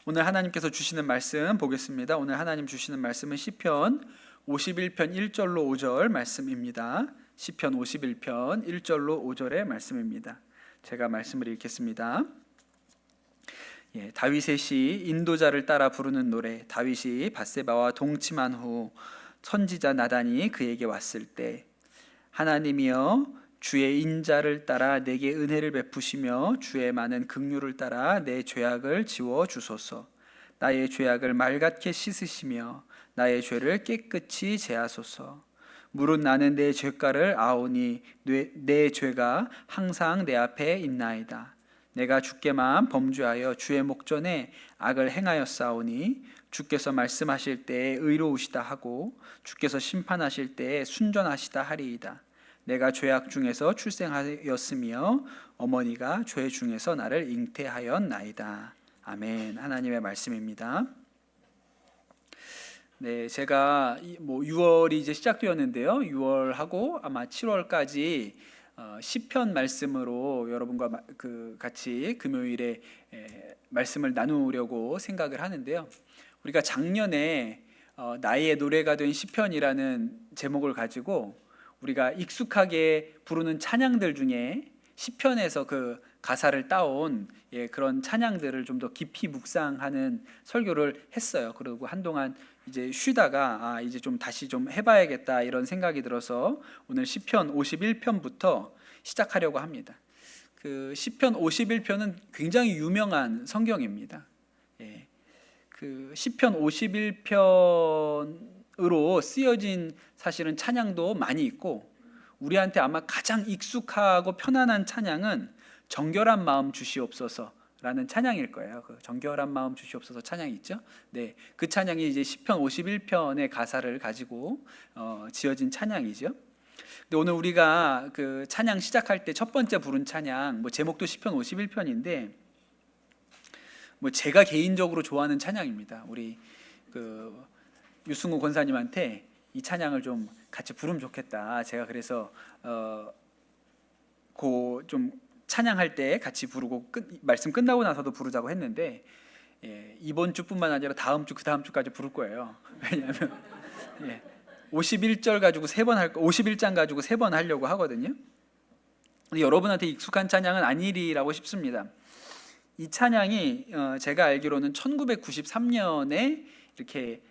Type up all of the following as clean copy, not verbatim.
오늘 하나님께서 주시는 말씀 보겠습니다. 오늘 하나님 주시는 말씀은 시편 51편 1절로 5절 말씀입니다. 시편 51편 1절로 5절의 말씀입니다. 제가 말씀을 읽겠습니다. 다윗의 시 인도자를 따라 부르는 노래. 다윗이 밧세바와 동침한 후 선지자 나단이 그에게 왔을 때, 하나님이여 주의 인자를 따라 내게 은혜를 베푸시며 주의 많은 긍휼을 따라 내 죄악을 지워 주소서. 나의 죄악을 맑게 씻으시며 나의 죄를 깨끗이 제하소서. 물은 나는 내 죄가를 아오니 내 죄가 항상 내 앞에 있나이다. 내가 주께만 범죄하여 주의 목전에 악을 행하였사오니 주께서 말씀하실 때에 의로우시다 하고 주께서 심판하실 때에 순전하시다 하리이다. 내가 죄악 중에서 출생하였으며 어머니가 죄 중에서 나를 잉태하였나이다. 아멘. 하나님의 말씀입니다. 네, 제가 6월이 이제 시작되었는데요. 6월하고 아마 7월까지 시편 말씀으로 여러분과 같이 금요일에 말씀을 나누려고 생각을 하는데요. 우리가 작년에 나의 노래가 된 시편이라는 제목을 가지고 우리가 익숙하게 부르는 찬양들 중에 시편에서 그 가사를 따온 그런 찬양들을 좀 더 깊이 묵상하는 설교를 했어요. 그리고 한동안 이제 쉬다가 이제 좀 다시 좀 해봐야겠다 이런 생각이 들어서 오늘 시편 51편부터 시작하려고 합니다. 그 시편 51편은 굉장히 유명한 성경입니다. 그 시편 51편으로 쓰여진 사실은 찬양도 많이 있고, 우리한테 아마 가장 익숙하고 편안한 찬양은 정결한 마음 주시옵소서라는 찬양일 거예요. 그 정결한 마음 주시옵소서 찬양이 있죠. 네, 그 찬양이 이제 시편 51편의 가사를 가지고 지어진 찬양이죠. 근데 오늘 우리가 그 찬양 시작할 때 첫 번째 부른 찬양, 제목도 시편 51편인데 제가 개인적으로 좋아하는 찬양입니다. 우리 그 유승우 권사님한테 이 찬양을 좀 같이 부르면 좋겠다. 제가 그래서 좀 찬양할 때 같이 부르고 말씀 끝나고 나서도 부르자고 했는데 이번 주뿐만 아니라 다음 주, 그 다음 주까지 부를 거예요. 왜냐하면 51절 가지고 3번 51장 가지고 3번 하려고 하거든요. 근데 여러분한테 익숙한 찬양은 아니리라고 싶습니다. 이 찬양이 제가 알기로는 1993년에 이렇게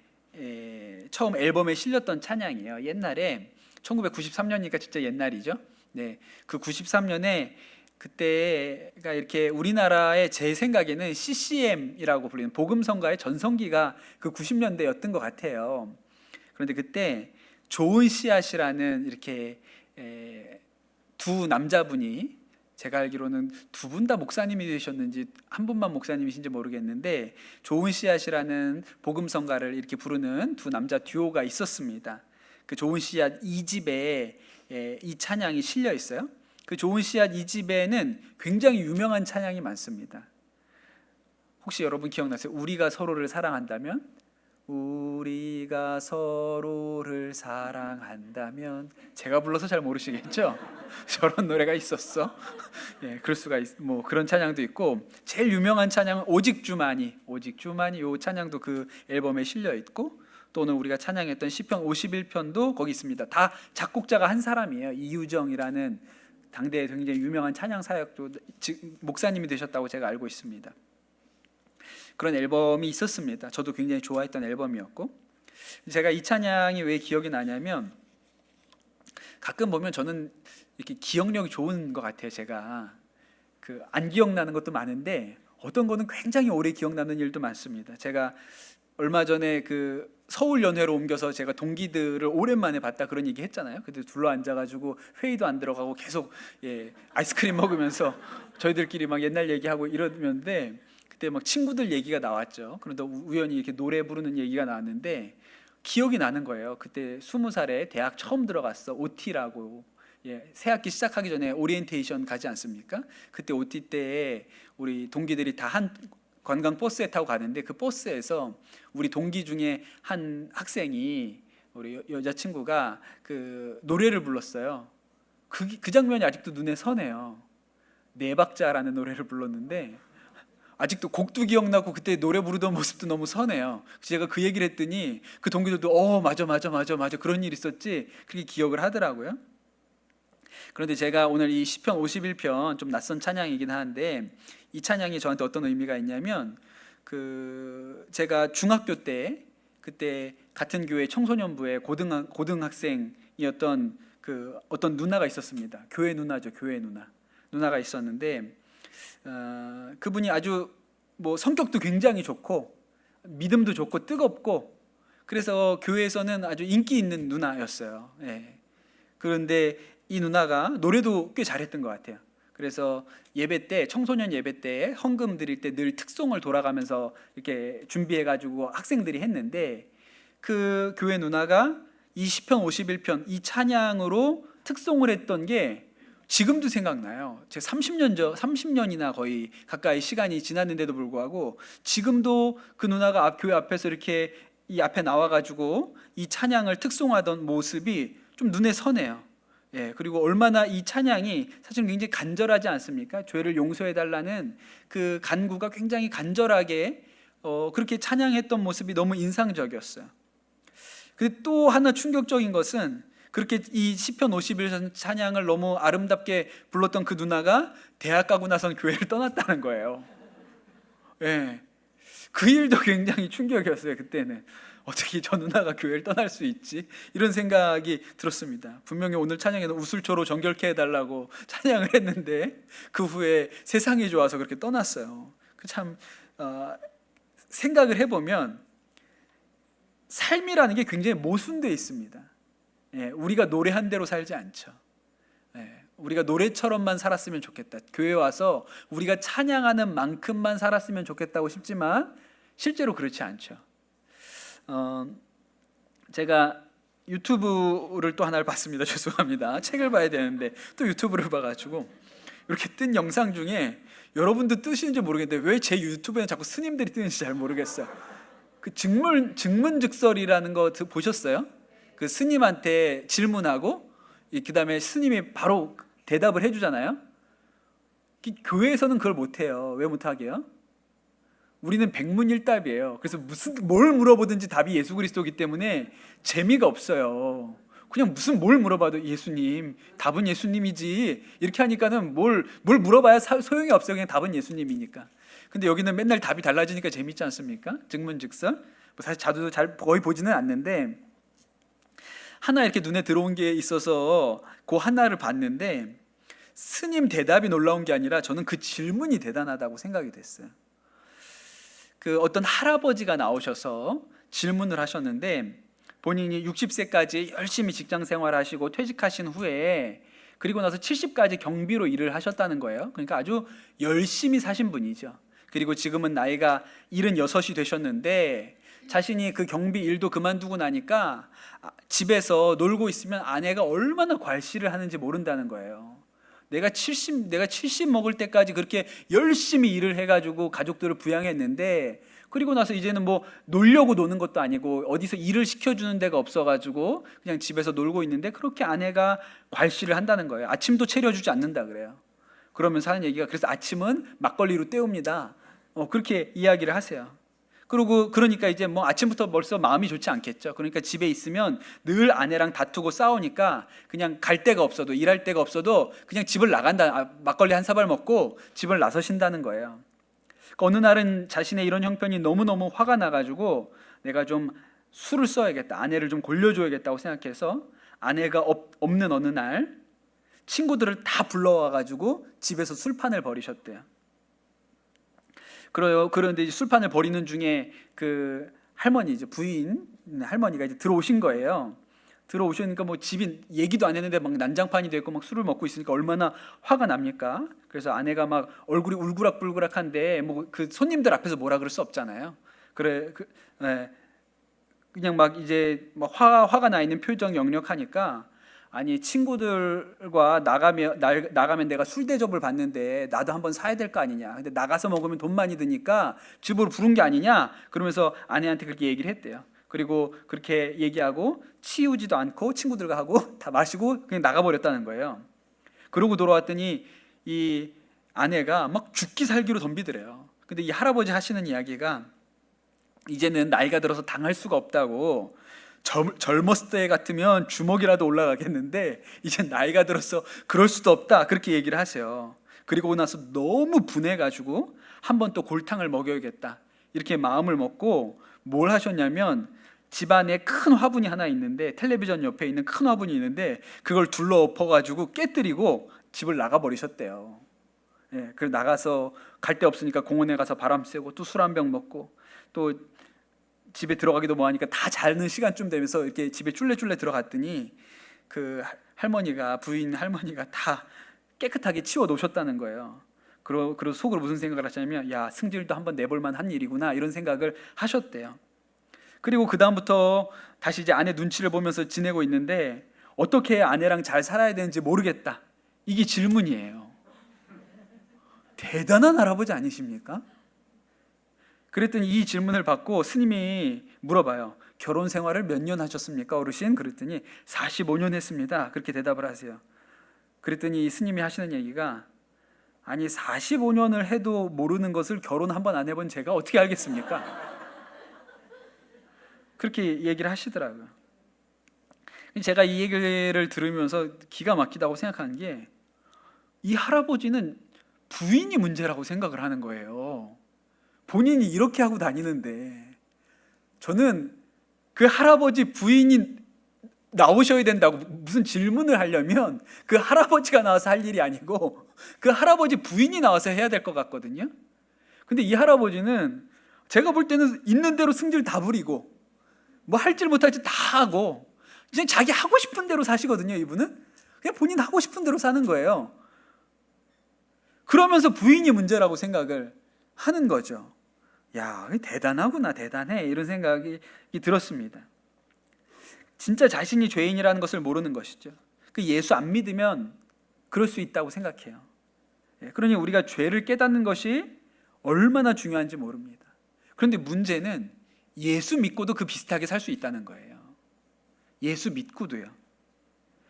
처음 앨범에 실렸던 찬양이에요. 옛날에 1993년이니까 진짜 옛날이죠. 네, 그 93년에 그때가 이렇게 우리나라의 제 생각에는 CCM이라고 불리는 복음성가의 전성기가 그 90년대였던 것 같아요. 그런데 그때 좋은 씨앗이라는 이렇게 두 남자분이, 제가 알기로는 두 분 다 목사님이 되셨는지 한 분만 목사님이신지 모르겠는데 좋은 씨앗이라는 복음성가를 이렇게 부르는 두 남자 듀오가 있었습니다. 그 좋은 씨앗 2집에 이 찬양이 실려 있어요. 그 좋은 씨앗 2집에는 굉장히 유명한 찬양이 많습니다. 혹시 여러분 기억나세요? 우리가 서로를 사랑한다면? 우리가 서로를 사랑한다면. 제가 불러서 잘 모르시겠죠? 저런 노래가 있었어. 그럴 수가 그런 찬양도 있고, 제일 유명한 찬양은 오직 주만이, 오직 주만이, 이 찬양도 그 앨범에 실려 있고, 또 오늘 우리가 찬양했던 시편 51편도 거기 있습니다. 다 작곡자가 한 사람이에요. 이유정이라는 당대에 굉장히 유명한 찬양 사역도 목사님이 되셨다고 제가 알고 있습니다. 그런 앨범이 있었습니다. 저도 굉장히 좋아했던 앨범이었고, 제가 이 찬양이 왜 기억이 나냐면 가끔 보면 저는 이렇게 기억력이 좋은 것 같아요. 제가 안 기억나는 것도 많은데 어떤 거는 굉장히 오래 기억나는 일도 많습니다. 제가 얼마 전에 서울 연회로 옮겨서 제가 동기들을 오랜만에 봤다 그런 얘기 했잖아요. 그때 둘러 앉아가지고 회의도 안 들어가고 계속 아이스크림 먹으면서 저희들끼리 막 옛날 얘기하고 이러는데, 그때 막 친구들 얘기가 나왔죠. 그런데 우연히 이렇게 노래 부르는 얘기가 나왔는데 기억이 나는 거예요. 그때 20살에 대학 처음 들어갔어. OT라고. 새학기 시작하기 전에 오리엔테이션 가지 않습니까? 그때 OT 때에 우리 동기들이 다 한 관광 버스에 타고 가는데, 그 버스에서 우리 동기 중에 한 학생이, 우리 여자친구가 노래를 불렀어요. 그 장면이 아직도 눈에 서네요. 네 박자라는 노래를 불렀는데 아직도 곡도 기억나고 그때 노래 부르던 모습도 너무 선해요. 제가 그 얘기를 했더니 그 동기들도 맞아 그런 일 있었지, 그렇게 기억을 하더라고요. 그런데 제가 오늘 이 시편 51편 좀 낯선 찬양이긴 한데, 이 찬양이 저한테 어떤 의미가 있냐면, 제가 중학교 때 그때 같은 교회 청소년부에 고등학생이었던 어떤 누나가 있었습니다. 교회 누나죠. 교회 누나가 있었는데, 그분이 아주 성격도 굉장히 좋고 믿음도 좋고 뜨겁고, 그래서 교회에서는 아주 인기 있는 누나였어요. 예. 그런데 이 누나가 노래도 꽤 잘했던 것 같아요. 그래서 예배 때, 청소년 예배 때 헌금 드릴 때 늘 특송을 돌아가면서 이렇게 준비해가지고 학생들이 했는데, 그 교회 누나가 이 시편 51편 이 찬양으로 특송을 했던 게 지금도 생각나요. 제가 30년이나 거의 가까이 시간이 지났는데도 불구하고 지금도 그 누나가 교회 앞에서 이렇게 이 앞에 나와가지고 이 찬양을 특송하던 모습이 좀 눈에 선해요. 예, 그리고 얼마나 이 찬양이 사실 굉장히 간절하지 않습니까? 죄를 용서해 달라는 그 간구가 굉장히 간절하게 그렇게 찬양했던 모습이 너무 인상적이었어요. 근데 또 하나 충격적인 것은, 그렇게 이 시편 51편 찬양을 너무 아름답게 불렀던 그 누나가 대학 가고 나선 교회를 떠났다는 거예요. 예, 그 일도 굉장히 충격이었어요. 그때는 어떻게 저 누나가 교회를 떠날 수 있지? 이런 생각이 들었습니다. 분명히 오늘 찬양에는 우술초로 정결케 해달라고 찬양을 했는데 그 후에 세상이 좋아서 그렇게 떠났어요. 참 생각을 해보면 삶이라는 게 굉장히 모순되어 있습니다. 예, 우리가 노래한 대로 살지 않죠. 예, 우리가 노래처럼만 살았으면 좋겠다, 교회 와서 우리가 찬양하는 만큼만 살았으면 좋겠다고 싶지만 실제로 그렇지 않죠. 제가 유튜브를 또 하나를 봤습니다. 죄송합니다. 책을 봐야 되는데 또 유튜브를 봐가지고 이렇게 뜬 영상 중에, 여러분도 뜨시는지 모르겠는데 왜 제 유튜브에는 자꾸 스님들이 뜨는지 잘 모르겠어요. 그 증문즉설이라는 거 보셨어요? 그 스님한테 질문하고 그 다음에 스님이 바로 대답을 해주잖아요. 교회에서는 그걸 못해요. 왜 못하게요? 우리는 백문일답이에요. 그래서 뭘 물어보든지 답이 예수 그리스도이기 때문에 재미가 없어요. 그냥 뭘 물어봐도 예수님, 답은 예수님이지, 이렇게 하니까는 뭘 물어봐야 소용이 없어요. 그냥 답은 예수님이니까. 근데 여기는 맨날 답이 달라지니까 재밌지 않습니까? 증문즉설. 사실 저도 거의 보지는 않는데 하나 이렇게 눈에 들어온 게 있어서 그 하나를 봤는데, 스님 대답이 놀라운 게 아니라 저는 그 질문이 대단하다고 생각이 됐어요. 어떤 할아버지가 나오셔서 질문을 하셨는데, 본인이 60세까지 열심히 직장 생활하시고 퇴직하신 후에 그리고 나서 70까지 경비로 일을 하셨다는 거예요. 그러니까 아주 열심히 사신 분이죠. 그리고 지금은 나이가 76이 되셨는데 자신이 그 경비 일도 그만두고 나니까 집에서 놀고 있으면 아내가 얼마나 괄시를 하는지 모른다는 거예요. 내가 70 먹을 때까지 그렇게 열심히 일을 해가지고 가족들을 부양했는데, 그리고 나서 이제는 놀려고 노는 것도 아니고 어디서 일을 시켜주는 데가 없어가지고 그냥 집에서 놀고 있는데 그렇게 아내가 괄시를 한다는 거예요. 아침도 차려주지 않는다 그래요. 그러면서 하는 얘기가, 그래서 아침은 막걸리로 때웁니다. 그렇게 이야기를 하세요. 그러니까 이제 아침부터 벌써 마음이 좋지 않겠죠. 그러니까 집에 있으면 늘 아내랑 다투고 싸우니까 그냥 갈 데가 없어도, 일할 데가 없어도 그냥 집을 나간다. 막걸리 한 사발 먹고 집을 나서신다는 거예요. 그러니까 어느 날은 자신의 이런 형편이 너무너무 화가 나가지고 내가 좀 술을 써야겠다, 아내를 좀 골려줘야겠다고 생각해서 아내가 없는 어느 날 친구들을 다 불러와가지고 집에서 술판을 벌이셨대요. 그런데 이제 술판을 벌이는 중에 그 할머니죠, 부인 할머니가 이제 들어오신 거예요. 들어오시니까 집이 얘기도 안 했는데 막 난장판이 되고 막 술을 먹고 있으니까 얼마나 화가 납니까? 그래서 아내가 막 얼굴이 울그락불그락한데 그 손님들 앞에서 뭐라 그럴 수 없잖아요. 그냥 막 이제 막 화가 나 있는 표정 역력하니까, 아니 친구들과 나가면 내가 술 대접을 받는데 나도 한번 사야 될 거 아니냐, 근데 나가서 먹으면 돈 많이 드니까 집으로 부른 게 아니냐, 그러면서 아내한테 그렇게 얘기를 했대요. 그리고 그렇게 얘기하고 치우지도 않고 친구들과 하고 다 마시고 그냥 나가버렸다는 거예요. 그러고 돌아왔더니 이 아내가 막 죽기 살기로 덤비더래요. 근데 이 할아버지 하시는 이야기가 이제는 나이가 들어서 당할 수가 없다고, 젊었을 때 같으면 주먹이라도 올라가겠는데 이제 나이가 들어서 그럴 수도 없다, 그렇게 얘기를 하세요. 그리고 나서 너무 분해가지고 한번 또 골탕을 먹여야겠다, 이렇게 마음을 먹고 뭘 하셨냐면, 집안에 큰 화분이 하나 있는데, 텔레비전 옆에 있는 큰 화분이 있는데 그걸 둘러 엎어가지고 깨뜨리고 집을 나가버리셨대요. 예, 그래서 나가서 갈 데 없으니까 공원에 가서 바람 쐬고 또 술 한 병 먹고 또 집에 들어가기도 뭐하니까 다 자는 시간쯤 되면서 이렇게 집에 쫄래쫄래 들어갔더니 그 부인 할머니가 다 깨끗하게 치워 놓으셨다는 거예요. 그리고 속으로 무슨 생각을 하셨냐면, 야, 승질도 한번 내볼 만한 일이구나, 이런 생각을 하셨대요. 그리고 그 다음부터 다시 이제 아내 눈치를 보면서 지내고 있는데, 어떻게 해야 아내랑 잘 살아야 되는지 모르겠다, 이게 질문이에요. 대단한 할아버지 아니십니까? 그랬더니 이 질문을 받고 스님이 물어봐요. 결혼 생활을 몇 년 하셨습니까, 어르신? 그랬더니 45년 했습니다, 그렇게 대답을 하세요. 그랬더니 이 스님이 하시는 얘기가, 아니 45년을 해도 모르는 것을 결혼 한 번 안 해본 제가 어떻게 알겠습니까? 그렇게 얘기를 하시더라고요. 제가 이 얘기를 들으면서 기가 막히다고 생각하는 게, 이 할아버지는 부인이 문제라고 생각을 하는 거예요. 본인이 이렇게 하고 다니는데. 저는 그 할아버지 부인이 나오셔야 된다고 무슨 질문을 하려면 그 할아버지가 나와서 할 일이 아니고 그 할아버지 부인이 나와서 해야 될 것 같거든요. 근데 이 할아버지는 제가 볼 때는 있는 대로 승질 다 부리고 뭐 할지 못할지 다 하고 그냥 자기 하고 싶은 대로 사시거든요. 이분은 그냥 본인 하고 싶은 대로 사는 거예요. 그러면서 부인이 문제라고 생각을 하는 거죠. 야, 대단하구나, 대단해, 이런 생각이 들었습니다. 진짜 자신이 죄인이라는 것을 모르는 것이죠. 그 예수 안 믿으면 그럴 수 있다고 생각해요. 그러니 우리가 죄를 깨닫는 것이 얼마나 중요한지 모릅니다. 그런데 문제는 예수 믿고도 그 비슷하게 살 수 있다는 거예요. 예수 믿고도요.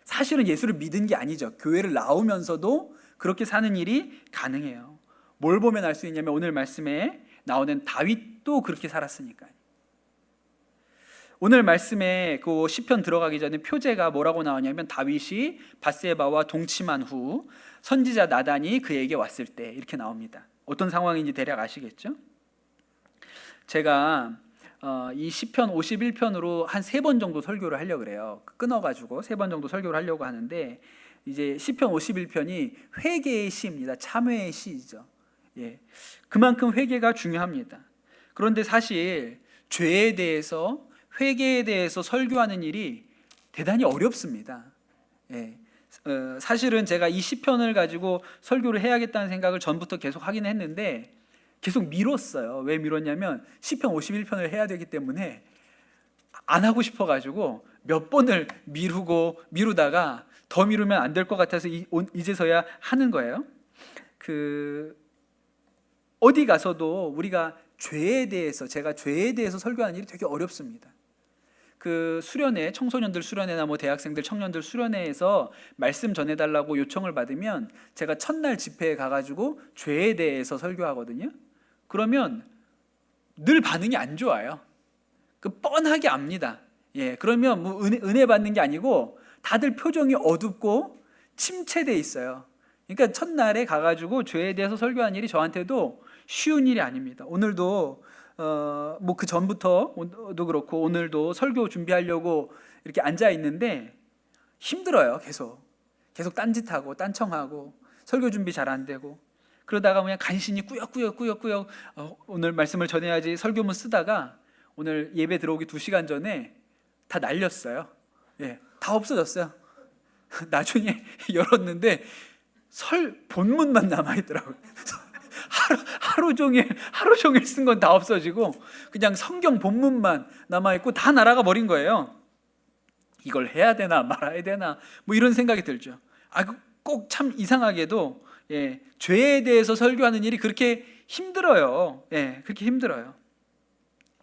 사실은 예수를 믿은 게 아니죠. 교회를 나오면서도 그렇게 사는 일이 가능해요. 뭘 보면 알 수 있냐면, 오늘 말씀에 나오는 다윗도 그렇게 살았으니까요. 오늘 말씀에 그 시편 들어가기 전에 표제가 뭐라고 나오냐면, 다윗이 밧세바와 동침한 후 선지자 나단이 그에게 왔을 때, 이렇게 나옵니다. 어떤 상황인지 대략 아시겠죠? 제가 이 시편 51편으로 한 3번 정도 설교를 하려고 그래요. 끊어가지고 3번 정도 설교를 하려고 하는데, 이제 시편 51편이 회개의 시입니다. 참회의 시죠. 예, 그만큼 회개가 중요합니다. 그런데 사실 죄에 대해서, 회개에 대해서 설교하는 일이 대단히 어렵습니다. 예, 사실은 제가 이 시편을 가지고 설교를 해야겠다는 생각을 전부터 계속 하긴 했는데 계속 미뤘어요. 왜 미뤘냐면 시편 51편을 해야 되기 때문에 안 하고 싶어가지고 몇 번을 미루다가 더 미루면 안 될 것 같아서 이제서야 하는 거예요. 어디 가서도 우리가 제가 죄에 대해서 설교하는 일이 되게 어렵습니다. 수련회, 청소년들 수련회나 뭐 대학생들, 청년들 수련회에서 말씀 전해달라고 요청을 받으면 제가 첫날 집회에 가가지고 죄에 대해서 설교하거든요. 그러면 늘 반응이 안 좋아요. 뻔하게 압니다. 예, 그러면 뭐 은혜 받는 게 아니고 다들 표정이 어둡고 침체돼 있어요. 그러니까 첫날에 가가지고 죄에 대해서 설교하는 일이 저한테도 쉬운 일이 아닙니다. 오늘도 뭐 그 전부터도 그렇고 오늘도 설교 준비하려고 이렇게 앉아 있는데 힘들어요. 계속 딴짓하고 딴청하고 설교 준비 잘 안 되고, 그러다가 그냥 간신히 꾸역꾸역 오늘 말씀을 전해야지 설교문 쓰다가 오늘 예배 들어오기 2시간 전에 다 날렸어요. 예, 다 없어졌어요. 나중에 열었는데 본문만 남아있더라고요. 하루 종일 쓴 건 다 없어지고 그냥 성경 본문만 남아있고 다 날아가 버린 거예요. 이걸 해야 되나 말아야 되나 뭐 이런 생각이 들죠. 꼭 참 이상하게도 죄에 대해서 설교하는 일이 그렇게 힘들어요. 그렇게 힘들어요.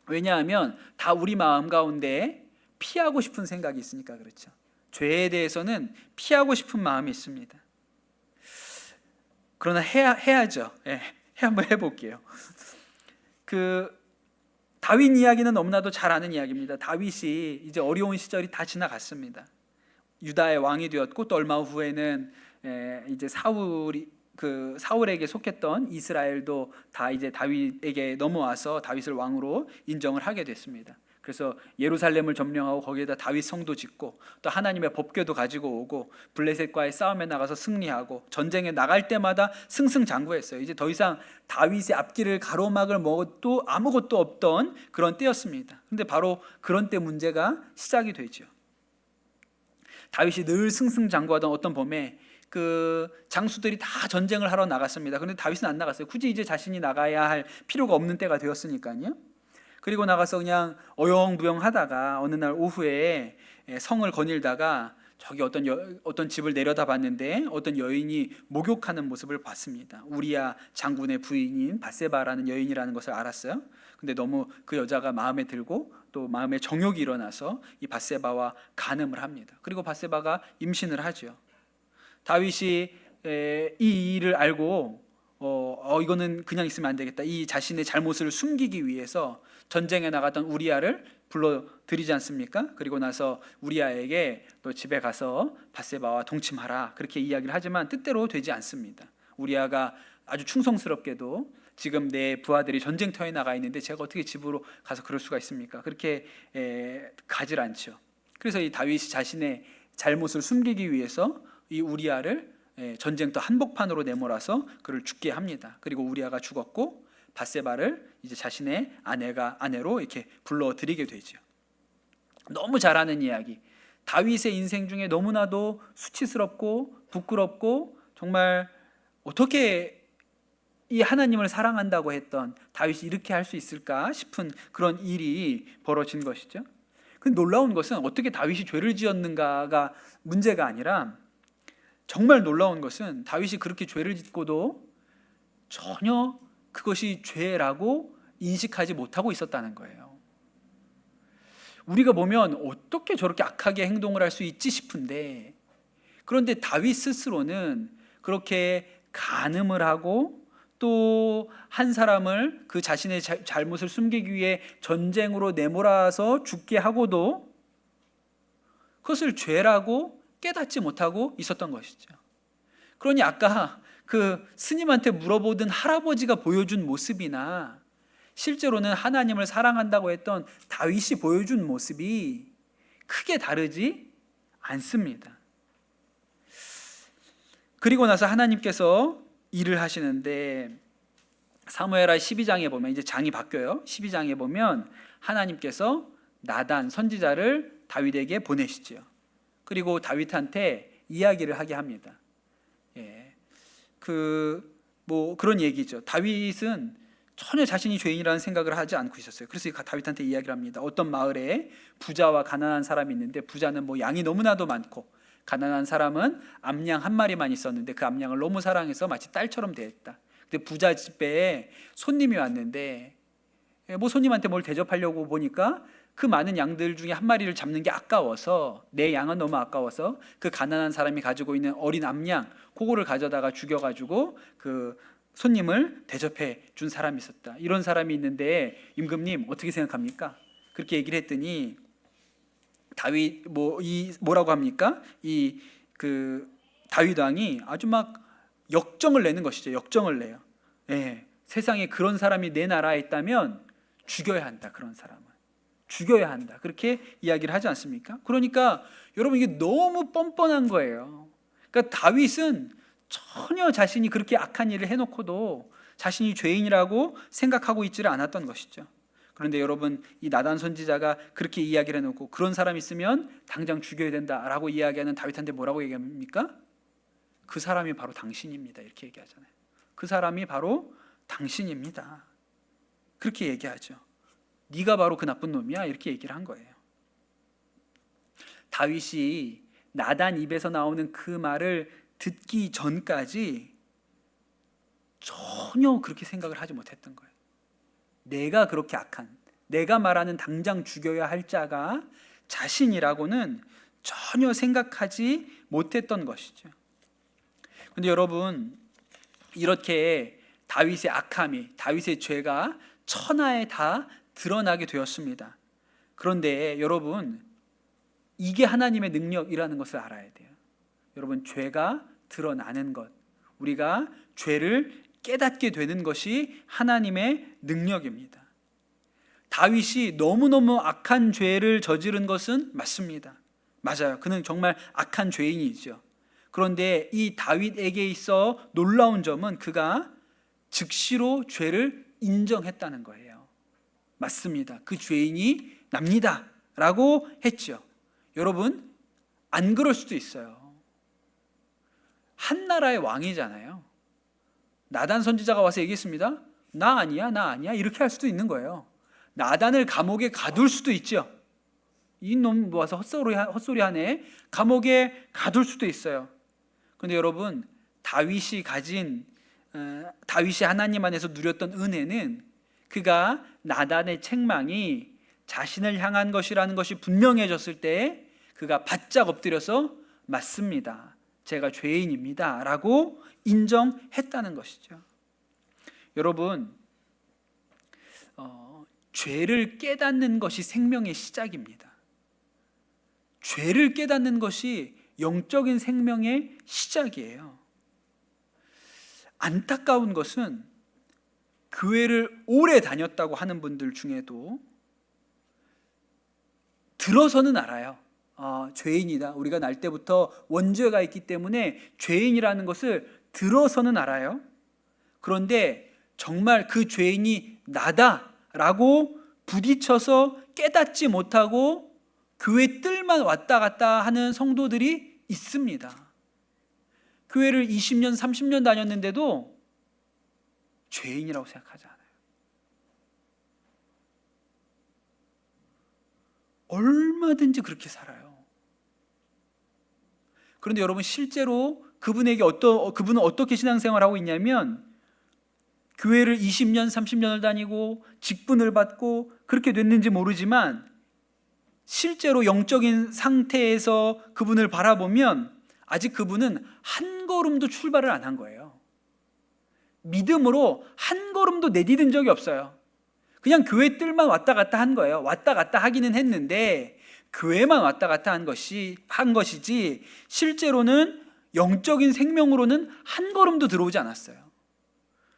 왜냐하면 다 우리 마음 가운데 피하고 싶은 생각이 있으니까 그렇죠. 죄에 대해서는 피하고 싶은 마음이 있습니다. 그러나 해야죠. 한번 해볼게요. 그 다윗 이야기는 너무나도 잘 아는 이야기입니다. 다윗이 이제 어려운 시절이 다 지나갔습니다. 유다의 왕이 되었고 또 얼마 후에는 이제 사울에게 속했던 이스라엘도 다 이제 다윗에게 넘어와서 다윗을 왕으로 인정을 하게 됐습니다. 그래서 예루살렘을 점령하고 거기에다 다윗 성도 짓고 또 하나님의 법궤도 가지고 오고 블레셋과의 싸움에 나가서 승리하고 전쟁에 나갈 때마다 승승장구했어요. 이제 더 이상 다윗의 앞길을 가로막을 먹어도 아무것도 없던 그런 때였습니다. 근데 바로 그런 때 문제가 시작이 되죠. 다윗이 늘 승승장구하던 어떤 봄에 그 장수들이 다 전쟁을 하러 나갔습니다. 그런데 다윗은 안 나갔어요. 굳이 이제 자신이 나가야 할 필요가 없는 때가 되었으니까요. 그리고 나가서 그냥 어영부영 하다가 어느 날 오후에 성을 거닐다가 저기 어떤 집을 내려다봤는데 어떤 여인이 목욕하는 모습을 봤습니다. 우리야 장군의 부인인 밧세바라는 여인이라는 것을 알았어요. 근데 너무 그 여자가 마음에 들고 또 마음에 정욕이 일어나서 이 밧세바와 간음을 합니다. 그리고 밧세바가 임신을 하죠. 다윗이 이 일을 알고 이거는 그냥 있으면 안 되겠다. 이 자신의 잘못을 숨기기 위해서 전쟁에 나갔던 우리아를 불러들이지 않습니까? 그리고 나서 우리아에게 너 집에 가서 밧세바와 동침하라 그렇게 이야기를 하지만 뜻대로 되지 않습니다. 우리아가 아주 충성스럽게도 지금 내 부하들이 전쟁터에 나가 있는데 제가 어떻게 집으로 가서 그럴 수가 있습니까? 그렇게 가질 않죠. 그래서 이 다윗이 자신의 잘못을 숨기기 위해서 이 우리아를 전쟁터 한복판으로 내몰아서 그를 죽게 합니다. 그리고 우리아가 죽었고 밧세바를 이제 자신의 아내로 이렇게 불러들이게 되죠. 너무 잘 아는 이야기. 다윗의 인생 중에 너무나도 수치스럽고 부끄럽고 정말 어떻게 이 하나님을 사랑한다고 했던 다윗이 이렇게 할 수 있을까 싶은 그런 일이 벌어진 것이죠. 근데 놀라운 것은 어떻게 다윗이 죄를 지었는가가 문제가 아니라 정말 놀라운 것은 다윗이 그렇게 죄를 짓고도 전혀 그것이 죄라고 인식하지 못하고 있었다는 거예요. 우리가 보면 어떻게 저렇게 악하게 행동을 할 수 있지 싶은데 그런데 다윗 스스로는 그렇게 간음을 하고 또 한 사람을 그 자신의 잘못을 숨기기 위해 전쟁으로 내몰아서 죽게 하고도 그것을 죄라고 깨닫지 못하고 있었던 것이죠. 그러니 아까 그 스님한테 물어보던 할아버지가 보여준 모습이나 실제로는 하나님을 사랑한다고 했던 다윗이 보여준 모습이 크게 다르지 않습니다. 그리고 나서 하나님께서 일을 하시는데 사무엘하 12장에 보면 이제 장이 바뀌어요. 12장에 보면 하나님께서 나단 선지자를 다윗에게 보내시죠. 그리고 다윗한테 이야기를 하게 합니다. 그런 얘기죠. 다윗은 전혀 자신이 죄인이라는 생각을 하지 않고 있었어요. 그래서 다윗한테 이야기를 합니다. 어떤 마을에 부자와 가난한 사람이 있는데 부자는 양이 너무나도 많고 가난한 사람은 암양 한 마리만 있었는데 그 암양을 너무 사랑해서 마치 딸처럼 대했다. 근데 부자 집에 손님이 왔는데 손님한테 뭘 대접하려고 보니까 그 많은 양들 중에 한 마리를 잡는 게 아까워서 내 양은 너무 아까워서 그 가난한 사람이 가지고 있는 어린 암양 그거를 가져다가 죽여가지고 그 손님을 대접해 준 사람이 있었다. 이런 사람이 있는데 임금님 어떻게 생각합니까? 그렇게 얘기를 했더니 다윗 뭐라고 합니까? 다윗 왕이 아주 막 역정을 내는 것이죠. 역정을 내요. 세상에 그런 사람이 내 나라에 있다면 죽여야 한다. 그런 사람은 죽여야 한다. 그렇게 이야기를 하지 않습니까? 그러니까 여러분 이게 너무 뻔뻔한 거예요. 그러니까 다윗은 전혀 자신이 그렇게 악한 일을 해놓고도 자신이 죄인이라고 생각하고 있지를 않았던 것이죠. 그런데 여러분 이 나단 선지자가 그렇게 이야기를 해놓고 그런 사람이 있으면 당장 죽여야 된다라고 이야기하는 다윗한테 뭐라고 얘기합니까? 그 사람이 바로 당신입니다. 이렇게 얘기하잖아요. 그 사람이 바로 당신입니다. 그렇게 얘기하죠. 네가 바로 그 나쁜 놈이야. 이렇게 얘기를 한 거예요. 다윗이 나단 입에서 나오는 그 말을 듣기 전까지 전혀 그렇게 생각을 하지 못했던 거예요. 내가 그렇게 악한, 내가 말하는 당장 죽여야 할 자가 자신이라고는 전혀 생각하지 못했던 것이죠. 근데 여러분 이렇게 다윗의 악함이, 다윗의 죄가 천하에 다 드러나게 되었습니다. 그런데 여러분, 이게 하나님의 능력이라는 것을 알아야 돼요. 여러분, 죄가 드러나는 것, 우리가 죄를 깨닫게 되는 것이 하나님의 능력입니다. 다윗이 너무너무 악한 죄를 저지른 것은 맞습니다. 맞아요. 그는 정말 악한 죄인이죠. 그런데 이 다윗에게 있어 놀라운 점은 그가 즉시로 죄를 인정했다는 거예요. 맞습니다. 그 죄인이 납니다 라고 했죠. 여러분, 안 그럴 수도 있어요. 한 나라의 왕이잖아요. 나단 선지자가 와서 얘기했습니다. 나 아니야, 나 아니야, 이렇게 할 수도 있는 거예요. 나단을 감옥에 가둘 수도 있죠. 이놈 와서 헛소리 하네. 감옥에 가둘 수도 있어요. 그런데 여러분, 다윗이 하나님 안에서 누렸던 은혜는 그가 나단의 책망이 자신을 향한 것이라는 것이 분명해졌을 때 그가 바짝 엎드려서 맞습니다, 제가 죄인입니다 라고 인정했다는 것이죠. 여러분, 죄를 깨닫는 것이 생명의 시작입니다. 죄를 깨닫는 것이 영적인 생명의 시작이에요. 안타까운 것은 교회를 오래 다녔다고 하는 분들 중에도 들어서는 알아요. 죄인이다. 우리가 날 때부터 원죄가 있기 때문에 죄인이라는 것을 들어서는 알아요. 그런데 정말 그 죄인이 나다라고 부딪혀서 깨닫지 못하고 교회 뜰만 왔다 갔다 하는 성도들이 있습니다. 교회를 20년, 30년 다녔는데도 죄인이라고 생각하지 않아요. 얼마든지 그렇게 살아요. 그런데 여러분, 실제로 그분은 어떻게 신앙생활을 하고 있냐면 교회를 20년, 30년을 다니고 직분을 받고 그렇게 됐는지 모르지만 실제로 영적인 상태에서 그분을 바라보면 아직 그분은 한 걸음도 출발을 안 한 거예요. 믿음으로 한 걸음도 내디딘 적이 없어요. 그냥 교회 뜰만 왔다 갔다 한 거예요. 왔다 갔다 하기는 했는데 교회만 왔다 갔다 한 것이지 실제로는 영적인 생명으로는 한 걸음도 들어오지 않았어요.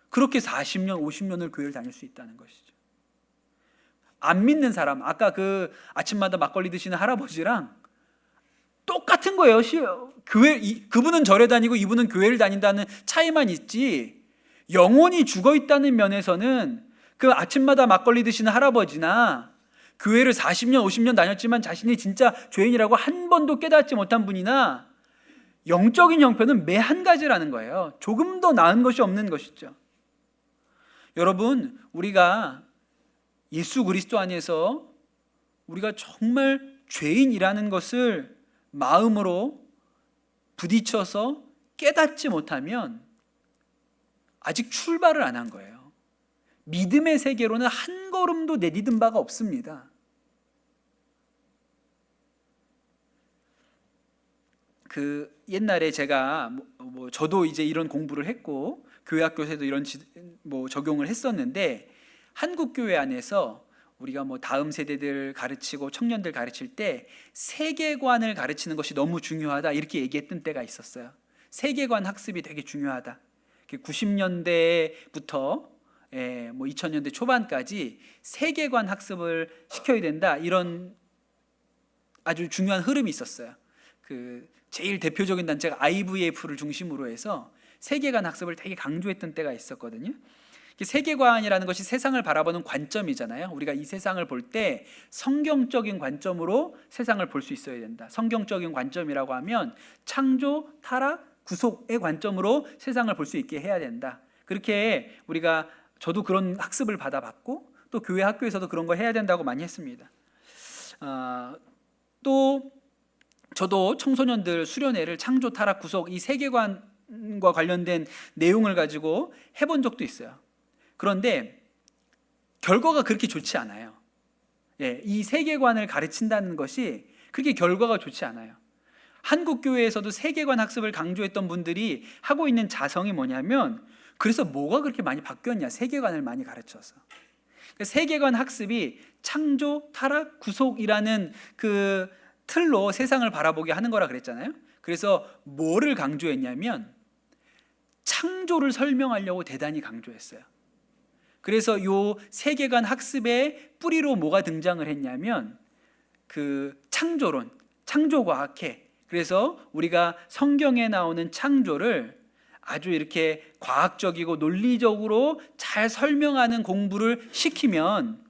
그렇게 40년, 50년을 교회를 다닐 수 있다는 것이죠. 안 믿는 사람, 아까 그 아침마다 막걸리 드시는 할아버지랑 똑같은 거예요. 그분은 절에 다니고 이분은 교회를 다닌다는 차이만 있지, 영혼이 죽어 있다는 면에서는 그 아침마다 막걸리 드시는 할아버지나 교회를 40년, 50년 다녔지만 자신이 진짜 죄인이라고 한 번도 깨닫지 못한 분이나 영적인 형편은 매 한 가지라는 거예요. 조금 더 나은 것이 없는 것이죠. 여러분, 우리가 예수 그리스도 안에서 우리가 정말 죄인이라는 것을 마음으로 부딪혀서 깨닫지 못하면 아직 출발을 안 한 거예요. 믿음의 세계로는 한 걸음도 내디딘 바가 없습니다. 옛날에 제가 저도 이제 이런 공부를 했고 교회 학교에서도 이런 적용을 했었는데, 한국 교회 안에서 우리가 다음 세대들 가르치고 청년들 가르칠 때 세계관을 가르치는 것이 너무 중요하다 이렇게 얘기했던 때가 있었어요. 세계관 학습이 되게 중요하다. 90년대부터 2000년대 초반까지 세계관 학습을 시켜야 된다, 이런 아주 중요한 흐름이 있었어요. 제일 대표적인 단체가 IVF를 중심으로 해서 세계관 학습을 되게 강조했던 때가 있었거든요. 세계관이라는 것이 세상을 바라보는 관점이잖아요. 우리가 이 세상을 볼 때 성경적인 관점으로 세상을 볼 수 있어야 된다. 성경적인 관점이라고 하면 창조, 타락, 구속의 관점으로 세상을 볼 수 있게 해야 된다. 그렇게 저도 그런 학습을 받아봤고 또 교회 학교에서도 그런 거 해야 된다고 많이 했습니다. 또 저도 청소년들 수련회를 창조, 타락, 구속 이 세계관과 관련된 내용을 가지고 해본 적도 있어요. 그런데 결과가 그렇게 좋지 않아요. 이 세계관을 가르친다는 것이 그렇게 결과가 좋지 않아요. 한국 교회에서도 세계관 학습을 강조했던 분들이 하고 있는 자성이 뭐냐면 그래서 뭐가 그렇게 많이 바뀌었냐? 세계관을 많이 가르쳐서. 세계관 학습이 창조, 타락, 구속이라는 그 틀로 세상을 바라보게 하는 거라 그랬잖아요. 그래서 뭐를 강조했냐면 창조를 설명하려고 대단히 강조했어요. 그래서 요 세계관 학습의 뿌리로 뭐가 등장을 했냐면 그 창조론, 창조과학회. 그래서 우리가 성경에 나오는 창조를 아주 이렇게 과학적이고 논리적으로 잘 설명하는 공부를 시키면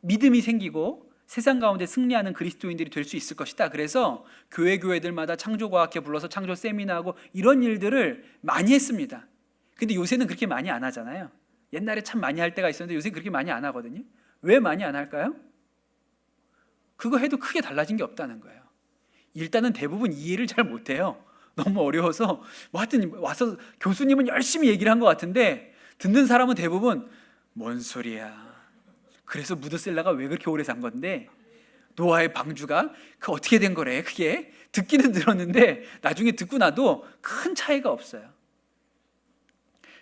믿음이 생기고 세상 가운데 승리하는 그리스도인들이 될 수 있을 것이다. 그래서 교회들마다 창조과학회 불러서 창조 세미나하고 이런 일들을 많이 했습니다. 근데 요새는 그렇게 많이 안 하잖아요. 옛날에 참 많이 할 때가 있었는데 요새 그렇게 많이 안 하거든요. 왜 많이 안 할까요? 그거 해도 크게 달라진 게 없다는 거예요. 일단은 대부분 이해를 잘 못해요. 너무 어려워서 뭐 하여튼 와서 교수님은 열심히 얘기를 한 것 같은데 듣는 사람은 대부분 뭔 소리야. 그래서 무드셀라가 왜 그렇게 오래 산 건데 노아의 방주가 그 어떻게 된 거래. 그게 듣기는 들었는데 나중에 듣고 나도 큰 차이가 없어요.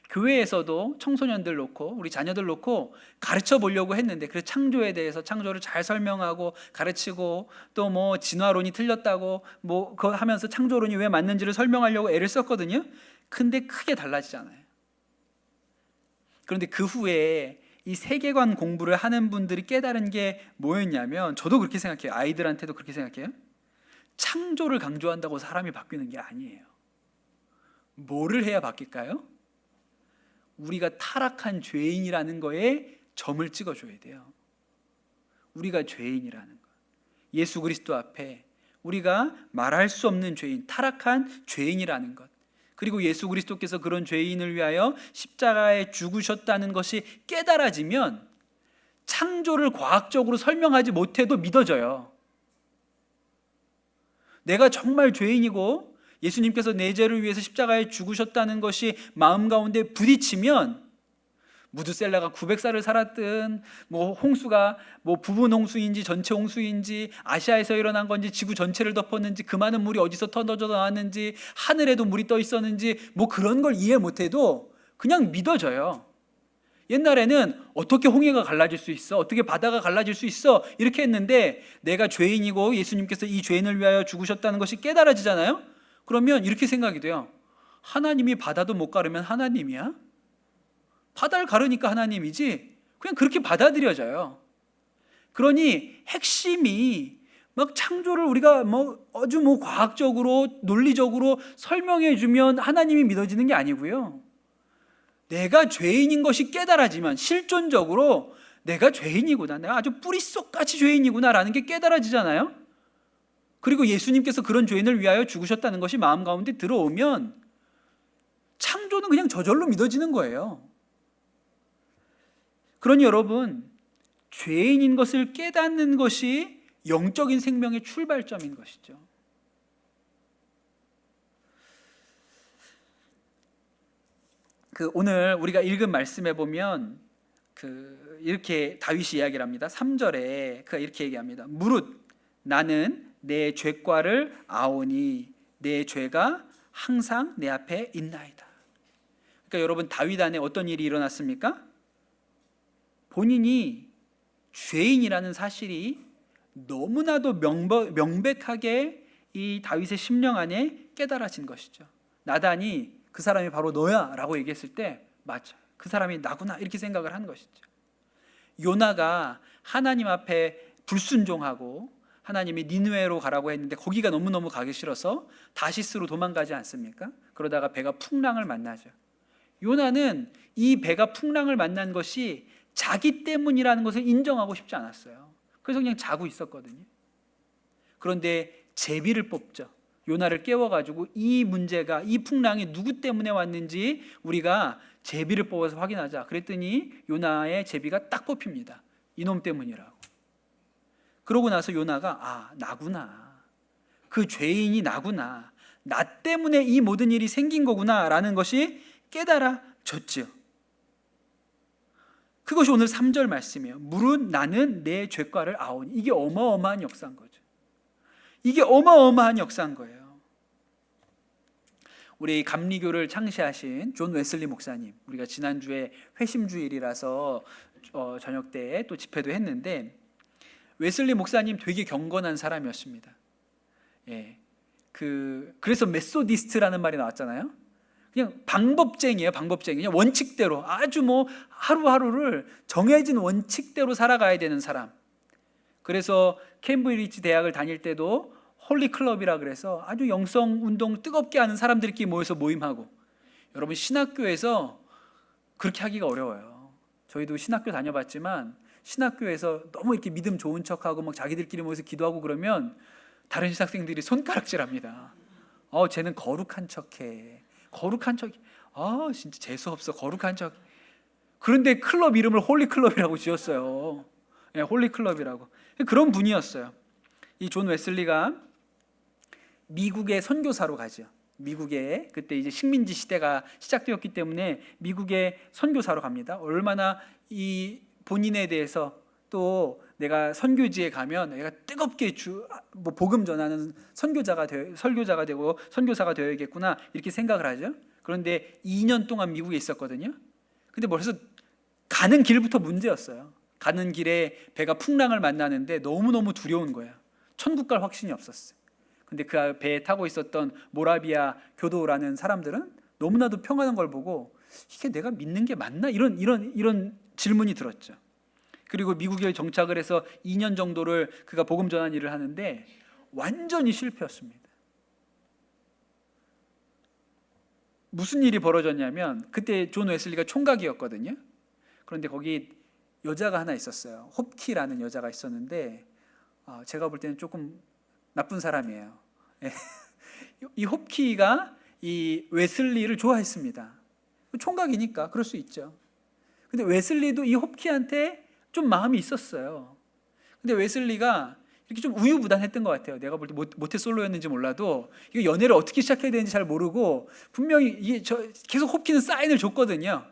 교회에서도 청소년들 놓고 우리 자녀들 놓고 가르쳐 보려고 했는데 그래서 창조에 대해서 창조를 잘 설명하고 가르치고 또 뭐 진화론이 틀렸다고 뭐 그거 하면서 창조론이 왜 맞는지를 설명하려고 애를 썼거든요. 근데 크게 달라지지 않아요. 그런데 그 후에 이 세계관 공부를 하는 분들이 깨달은 게 뭐였냐면 저도 그렇게 생각해요. 아이들한테도 그렇게 생각해요. 창조를 강조한다고 사람이 바뀌는 게 아니에요. 뭐를 해야 바뀔까요? 우리가 타락한 죄인이라는 거에 점을 찍어줘야 돼요. 우리가 죄인이라는 거. 예수 그리스도 앞에 우리가 말할 수 없는 죄인, 타락한 죄인이라는 것. 그리고 예수 그리스도께서 그런 죄인을 위하여 십자가에 죽으셨다는 것이 깨달아지면 창조를 과학적으로 설명하지 못해도 믿어져요. 내가 정말 죄인이고 예수님께서 내 죄를 위해서 십자가에 죽으셨다는 것이 마음 가운데 부딪히면 무드셀라가 900살을 살았든 뭐 홍수가 뭐 부분 홍수인지 전체 홍수인지 아시아에서 일어난 건지 지구 전체를 덮었는지 그 많은 물이 어디서 터져 나왔는지 하늘에도 물이 떠 있었는지 뭐 그런 걸 이해 못해도 그냥 믿어져요. 옛날에는 어떻게 홍해가 갈라질 수 있어? 어떻게 바다가 갈라질 수 있어? 이렇게 했는데 내가 죄인이고 예수님께서 이 죄인을 위하여 죽으셨다는 것이 깨달아지잖아요. 그러면 이렇게 생각이 돼요. 하나님이 바다도 못 가르면 하나님이야? 바다를 가르니까 하나님이지. 그냥 그렇게 받아들여져요. 그러니 핵심이 막 창조를 우리가 뭐 아주 뭐 과학적으로 논리적으로 설명해 주면 하나님이 믿어지는 게 아니고요. 내가 죄인인 것이 깨달아지면 실존적으로 내가 죄인이구나. 내가 아주 뿌릿속같이 죄인이구나라는 게 깨달아지잖아요. 그리고 예수님께서 그런 죄인을 위하여 죽으셨다는 것이 마음 가운데 들어오면 창조는 그냥 저절로 믿어지는 거예요. 그러니 여러분, 죄인인 것을 깨닫는 것이 영적인 생명의 출발점인 것이죠. 오늘 우리가 읽은 말씀에 보면 이렇게 다윗이 이야기를 합니다. 3절에 그가 이렇게 얘기합니다. 무릇 나는 내 죄과를 아오니 내 죄가 항상 내 앞에 있나이다. 그러니까 여러분, 다윗 안에 어떤 일이 일어났습니까? 본인이 죄인이라는 사실이 너무나도 명백하게 이 다윗의 심령 안에 깨달아진 것이죠. 나단이 그 사람이 바로 너야 라고 얘기했을 때 맞아, 그 사람이 나구나 이렇게 생각을 한 것이죠. 요나가 하나님 앞에 불순종하고 하나님이 니느웨로 가라고 했는데 거기가 너무너무 가기 싫어서 다시스로 도망가지 않습니까? 그러다가 배가 풍랑을 만나죠. 요나는 이 배가 풍랑을 만난 것이 자기 때문이라는 것을 인정하고 싶지 않았어요. 그래서 그냥 자고 있었거든요. 그런데 제비를 뽑죠. 요나를 깨워가지고 이 문제가, 이 풍랑이 누구 때문에 왔는지 우리가 제비를 뽑아서 확인하자. 그랬더니 요나의 제비가 딱 뽑힙니다. 이놈 때문이라고. 그러고 나서 요나가 나구나. 그 죄인이 나구나. 나 때문에 이 모든 일이 생긴 거구나 라는 것이 깨달아졌죠. 그것이 오늘 3절 말씀이에요. 무릇 나는 내 죄과를 아오니. 이게 어마어마한 역사인 거죠. 이게 어마어마한 역사인 거예요. 우리 감리교를 창시하신 존 웨슬리 목사님, 우리가 지난주에 회심주일이라서 저녁 때 또 집회도 했는데, 웨슬리 목사님 되게 경건한 사람이었습니다. 예, 그래서 메소디스트라는 말이 나왔잖아요. 그냥 방법쟁이에요. 방법쟁이. 그냥 원칙대로, 아주 뭐 하루하루를 정해진 원칙대로 살아가야 되는 사람. 그래서 캠브리지 대학을 다닐 때도 홀리 클럽이라 그래서 아주 영성 운동 뜨겁게 하는 사람들끼리 모여서 모임하고. 여러분, 신학교에서 그렇게 하기가 어려워요. 저희도 신학교 다녀봤지만 신학교에서 너무 이렇게 믿음 좋은 척하고 막 자기들끼리 모여서 기도하고 그러면 다른 신학생들이 손가락질합니다. 쟤는 거룩한 척해. 거룩한 척. 진짜 재수 없어. 거룩한 척. 그런데 클럽 이름을 홀리 클럽이라고 지었어요. 예, 홀리 클럽이라고. 그런 분이었어요. 이 존 웨슬리가 미국의 선교사로 가죠. 미국에 그때 이제 식민지 시대가 시작되었기 때문에 미국의 선교사로 갑니다. 얼마나 이 본인에 대해서, 또 내가 선교지에 가면 내가 뜨겁게 복음 전하는 설교자가 되고 선교사가 되어야겠구나, 이렇게 생각을 하죠. 그런데 2년 동안 미국에 있었거든요. 근데 벌써 가는 길부터 문제였어요. 가는 길에 배가 풍랑을 만나는데 너무너무 두려운 거예요. 천국 갈 확신이 없었어요. 근데 그 배에 타고 있었던 모라비아 교도라는 사람들은 너무나도 평안한 걸 보고 이게 내가 믿는 게 맞나? 이런 질문이 들었죠. 그리고 미국에 정착을 해서 2년 정도를 그가 복음 전한 일을 하는데 완전히 실패였습니다. 무슨 일이 벌어졌냐면, 그때 존 웨슬리가 총각이었거든요. 그런데 거기 여자가 하나 있었어요. 홉키라는 여자가 있었는데 제가 볼 때는 조금 나쁜 사람이에요. 이 홉키가 이 웨슬리를 좋아했습니다. 총각이니까 그럴 수 있죠. 근데 웨슬리도 이 홉키한테 좀 마음이 있었어요. 근데 웨슬리가 이렇게 좀 우유부단했던 것 같아요. 내가 볼 때 모태솔로였는지 몰라도 이거 연애를 어떻게 시작해야 되는지 잘 모르고, 분명히 계속 홉키는 사인을 줬거든요.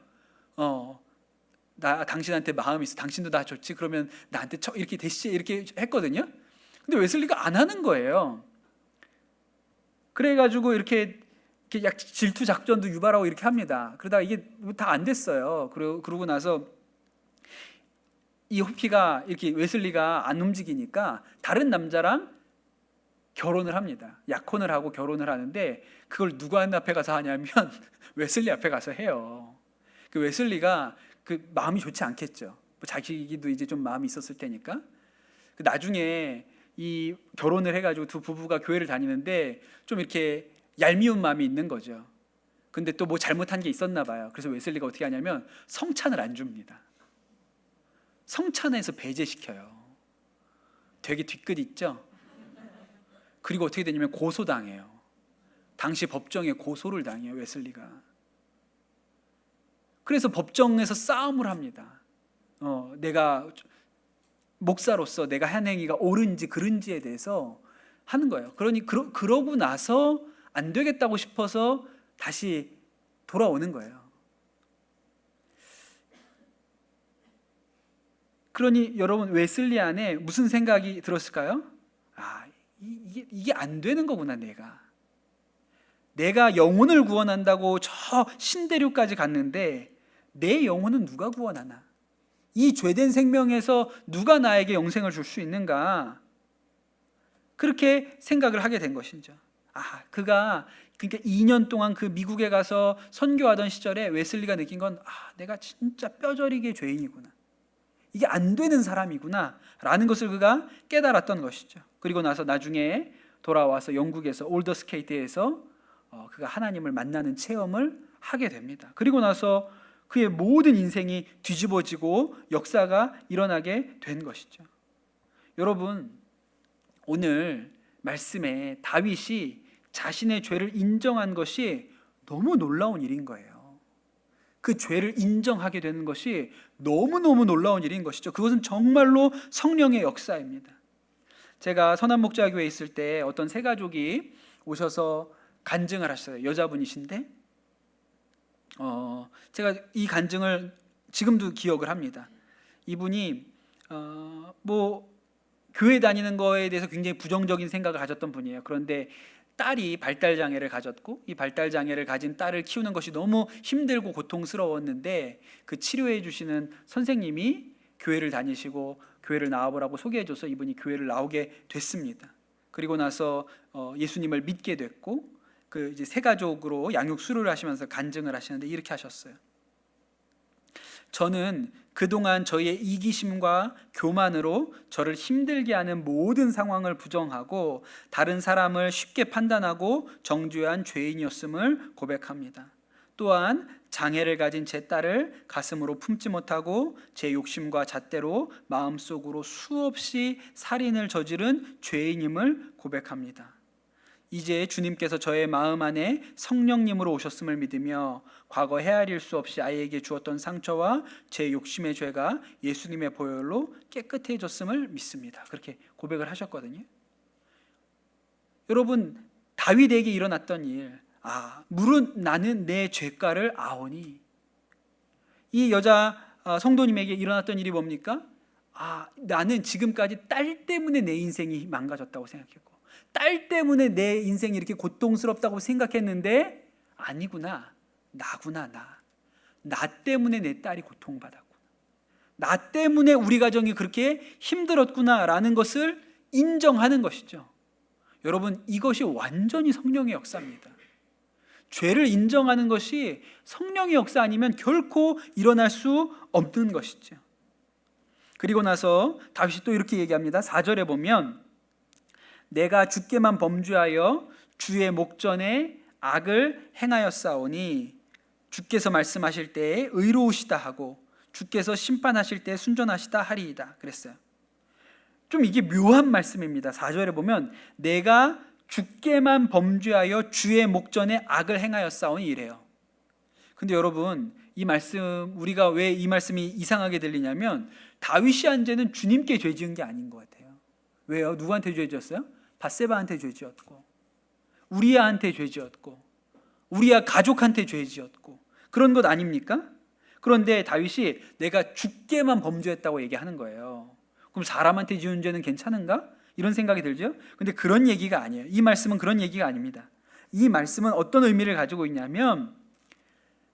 나 당신한테 마음이 있어. 당신도 나 좋지. 그러면 나한테 이렇게 대시해, 이렇게 했거든요. 근데 웨슬리가 안 하는 거예요. 그래가지고 이렇게 약 질투 작전도 유발하고 이렇게 합니다. 그러다가 이게 다 안 됐어요. 그러고 나서 이 홉키가 이렇게 웨슬리가 안 움직이니까 다른 남자랑 결혼을 합니다. 약혼을 하고 결혼을 하는데 그걸 누구 앞에 가서 하냐면 웨슬리 앞에 가서 해요. 그 웨슬리가 그 마음이 좋지 않겠죠. 자기도 이제 좀 마음이 있었을 테니까. 나중에 이 결혼을 해가지고 두 부부가 교회를 다니는데 좀 이렇게 얄미운 마음이 있는 거죠. 근데 또 뭐 잘못한 게 있었나 봐요. 그래서 웨슬리가 어떻게 하냐면 성찬을 안 줍니다. 성찬에서 배제시켜요. 되게 뒤끝 있죠. 그리고 어떻게 되냐면 고소당해요. 당시 법정에 고소를 당해요, 웨슬리가. 그래서 법정에서 싸움을 합니다. 내가 목사로서 내가 한 행위가 옳은지 그른지에 대해서 하는 거예요. 그러고 나서 안 되겠다고 싶어서 다시 돌아오는 거예요. 그러니 여러분, 웨슬리 안에 무슨 생각이 들었을까요? 이게 안 되는 거구나. 내가 영혼을 구원한다고 저 신대륙까지 갔는데 내 영혼은 누가 구원하나? 이 죄된 생명에서 누가 나에게 영생을 줄 수 있는가? 그렇게 생각을 하게 된 것이죠. 그러니까 2년 동안 그 미국에 가서 선교하던 시절에 웨슬리가 느낀 건 내가 진짜 뼈저리게 죄인이구나. 이게 안 되는 사람이구나 라는 것을 그가 깨달았던 것이죠. 그리고 나서 나중에 돌아와서 영국에서 올더스케이트에서 그가 하나님을 만나는 체험을 하게 됩니다. 그리고 나서 그의 모든 인생이 뒤집어지고 역사가 일어나게 된 것이죠. 여러분, 오늘 말씀에 다윗이 자신의 죄를 인정한 것이 너무 놀라운 일인 거예요. 그 죄를 인정하게 되는 것이 너무너무 놀라운 일인 것이죠. 그것은 정말로 성령의 역사입니다. 제가 선한목자교회에 있을 때 어떤 세 가족이 오셔서 간증을 하셨어요. 여자분이신데 제가 이 간증을 지금도 기억을 합니다. 이분이 교회 다니는 거에 대해서 굉장히 부정적인 생각을 가졌던 분이에요. 그런데 딸이 발달 장애를 가졌고 이 발달 장애를 가진 딸을 키우는 것이 너무 힘들고 고통스러웠는데 그 치료해 주시는 선생님이 교회를 다니시고 교회를 나와보라고 소개해줘서 이분이 교회를 나오게 됐습니다. 그리고 나서 예수님을 믿게 됐고 그 이제 세 가족으로 양육 수료를 하시면서 간증을 하시는데 이렇게 하셨어요. 저는 그동안 저희의 이기심과 교만으로 저를 힘들게 하는 모든 상황을 부정하고 다른 사람을 쉽게 판단하고 정죄한 죄인이었음을 고백합니다. 또한 장애를 가진 제 딸을 가슴으로 품지 못하고 제 욕심과 잣대로 마음속으로 수없이 살인을 저지른 죄인임을 고백합니다. 이제 주님께서 저의 마음 안에 성령님으로 오셨음을 믿으며 과거 헤아릴 수 없이 아이에게 주었던 상처와 제 욕심의 죄가 예수님의 보혈로 깨끗해졌음을 믿습니다. 그렇게 고백을 하셨거든요. 여러분, 다윗에게 일어났던 일, 물은 나는 내 죄가를 아오니. 이 여자 성도님에게 일어났던 일이 뭡니까? 나는 지금까지 딸 때문에 내 인생이 망가졌다고 생각했고 딸 때문에 내 인생이 이렇게 고통스럽다고 생각했는데 아니구나. 나구나. 나 때문에 내 딸이 고통받았구나. 나 때문에 우리 가정이 그렇게 힘들었구나라는 것을 인정하는 것이죠. 여러분, 이것이 완전히 성령의 역사입니다. 죄를 인정하는 것이 성령의 역사 아니면 결코 일어날 수 없는 것이죠. 그리고 나서 다윗이 또 이렇게 얘기합니다. 4절에 보면 내가 주께만 범죄하여 주의 목전에 악을 행하였사오니 주께서 말씀하실 때에 의로우시다 하고 주께서 심판하실 때에 순전하시다 하리이다 그랬어요. 좀 이게 묘한 말씀입니다. 4절에 보면 내가 주께만 범죄하여 주의 목전에 악을 행하였사오니 이래요. 근데 여러분, 이 말씀, 우리가 왜 이 말씀이 이상하게 들리냐면 다윗이 한 죄는 주님께 죄 지은 게 아닌 것 같아요. 왜요? 누구한테 죄 지었어요? 밧세바한테 죄 지었고 우리아한테 죄 지었고 우리아 가족한테 죄 지었고 그런 것 아닙니까? 그런데 다윗이 내가 주께만 범죄했다고 얘기하는 거예요. 그럼 사람한테 지은 죄는 괜찮은가? 이런 생각이 들죠? 근데 그런 얘기가 아니에요. 이 말씀은 그런 얘기가 아닙니다. 이 말씀은 어떤 의미를 가지고 있냐면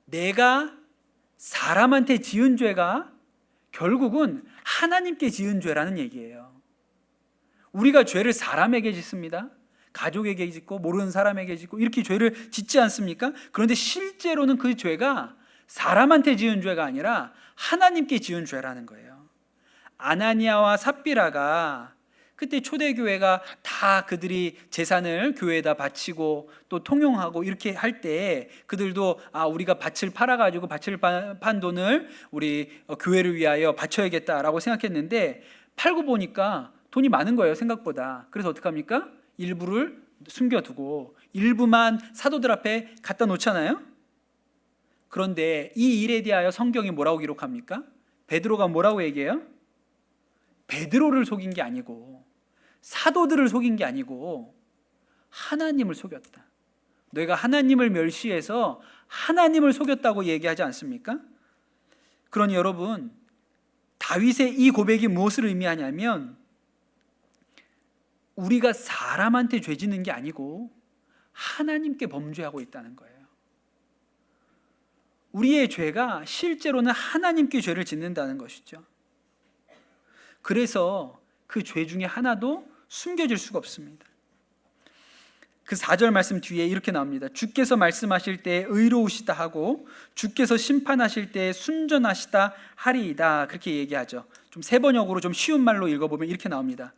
내가 사람한테 지은 죄가 결국은 하나님께 지은 죄라는 얘기예요. 우리가 죄를 사람에게 짓습니다. 가족에게 짓고 모르는 사람에게 짓고 이렇게 죄를 짓지 않습니까? 그런데 실제로는 그 죄가 사람한테 지은 죄가 아니라 하나님께 지은 죄라는 거예요. 아나니아와 삽비라가 그때 초대교회가 다 그들이 재산을 교회에다 바치고 또 통용하고 이렇게 할 때 그들도 우리가 밭을 팔아가지고 밭을 판 돈을 우리 교회를 위하여 바쳐야겠다라고 생각했는데 팔고 보니까 돈이 많은 거예요, 생각보다. 그래서 어떡합니까? 일부를 숨겨두고 일부만 사도들 앞에 갖다 놓잖아요. 그런데 이 일에 대하여 성경이 뭐라고 기록합니까? 베드로가 뭐라고 얘기해요? 베드로를 속인 게 아니고 사도들을 속인 게 아니고 하나님을 속였다. 너희가 하나님을 멸시해서 하나님을 속였다고 얘기하지 않습니까? 그러니 여러분, 다윗의 이 고백이 무엇을 의미하냐면 우리가 사람한테 죄 짓는 게 아니고 하나님께 범죄하고 있다는 거예요. 우리의 죄가 실제로는 하나님께 죄를 짓는다는 것이죠. 그래서 그 죄 중에 하나도 숨겨질 수가 없습니다. 그 4절 말씀 뒤에 이렇게 나옵니다. 주께서 말씀하실 때 의로우시다 하고 주께서 심판하실 때 순전하시다 하리이다. 그렇게 얘기하죠. 좀 세번역으로 좀 쉬운 말로 읽어보면 이렇게 나옵니다.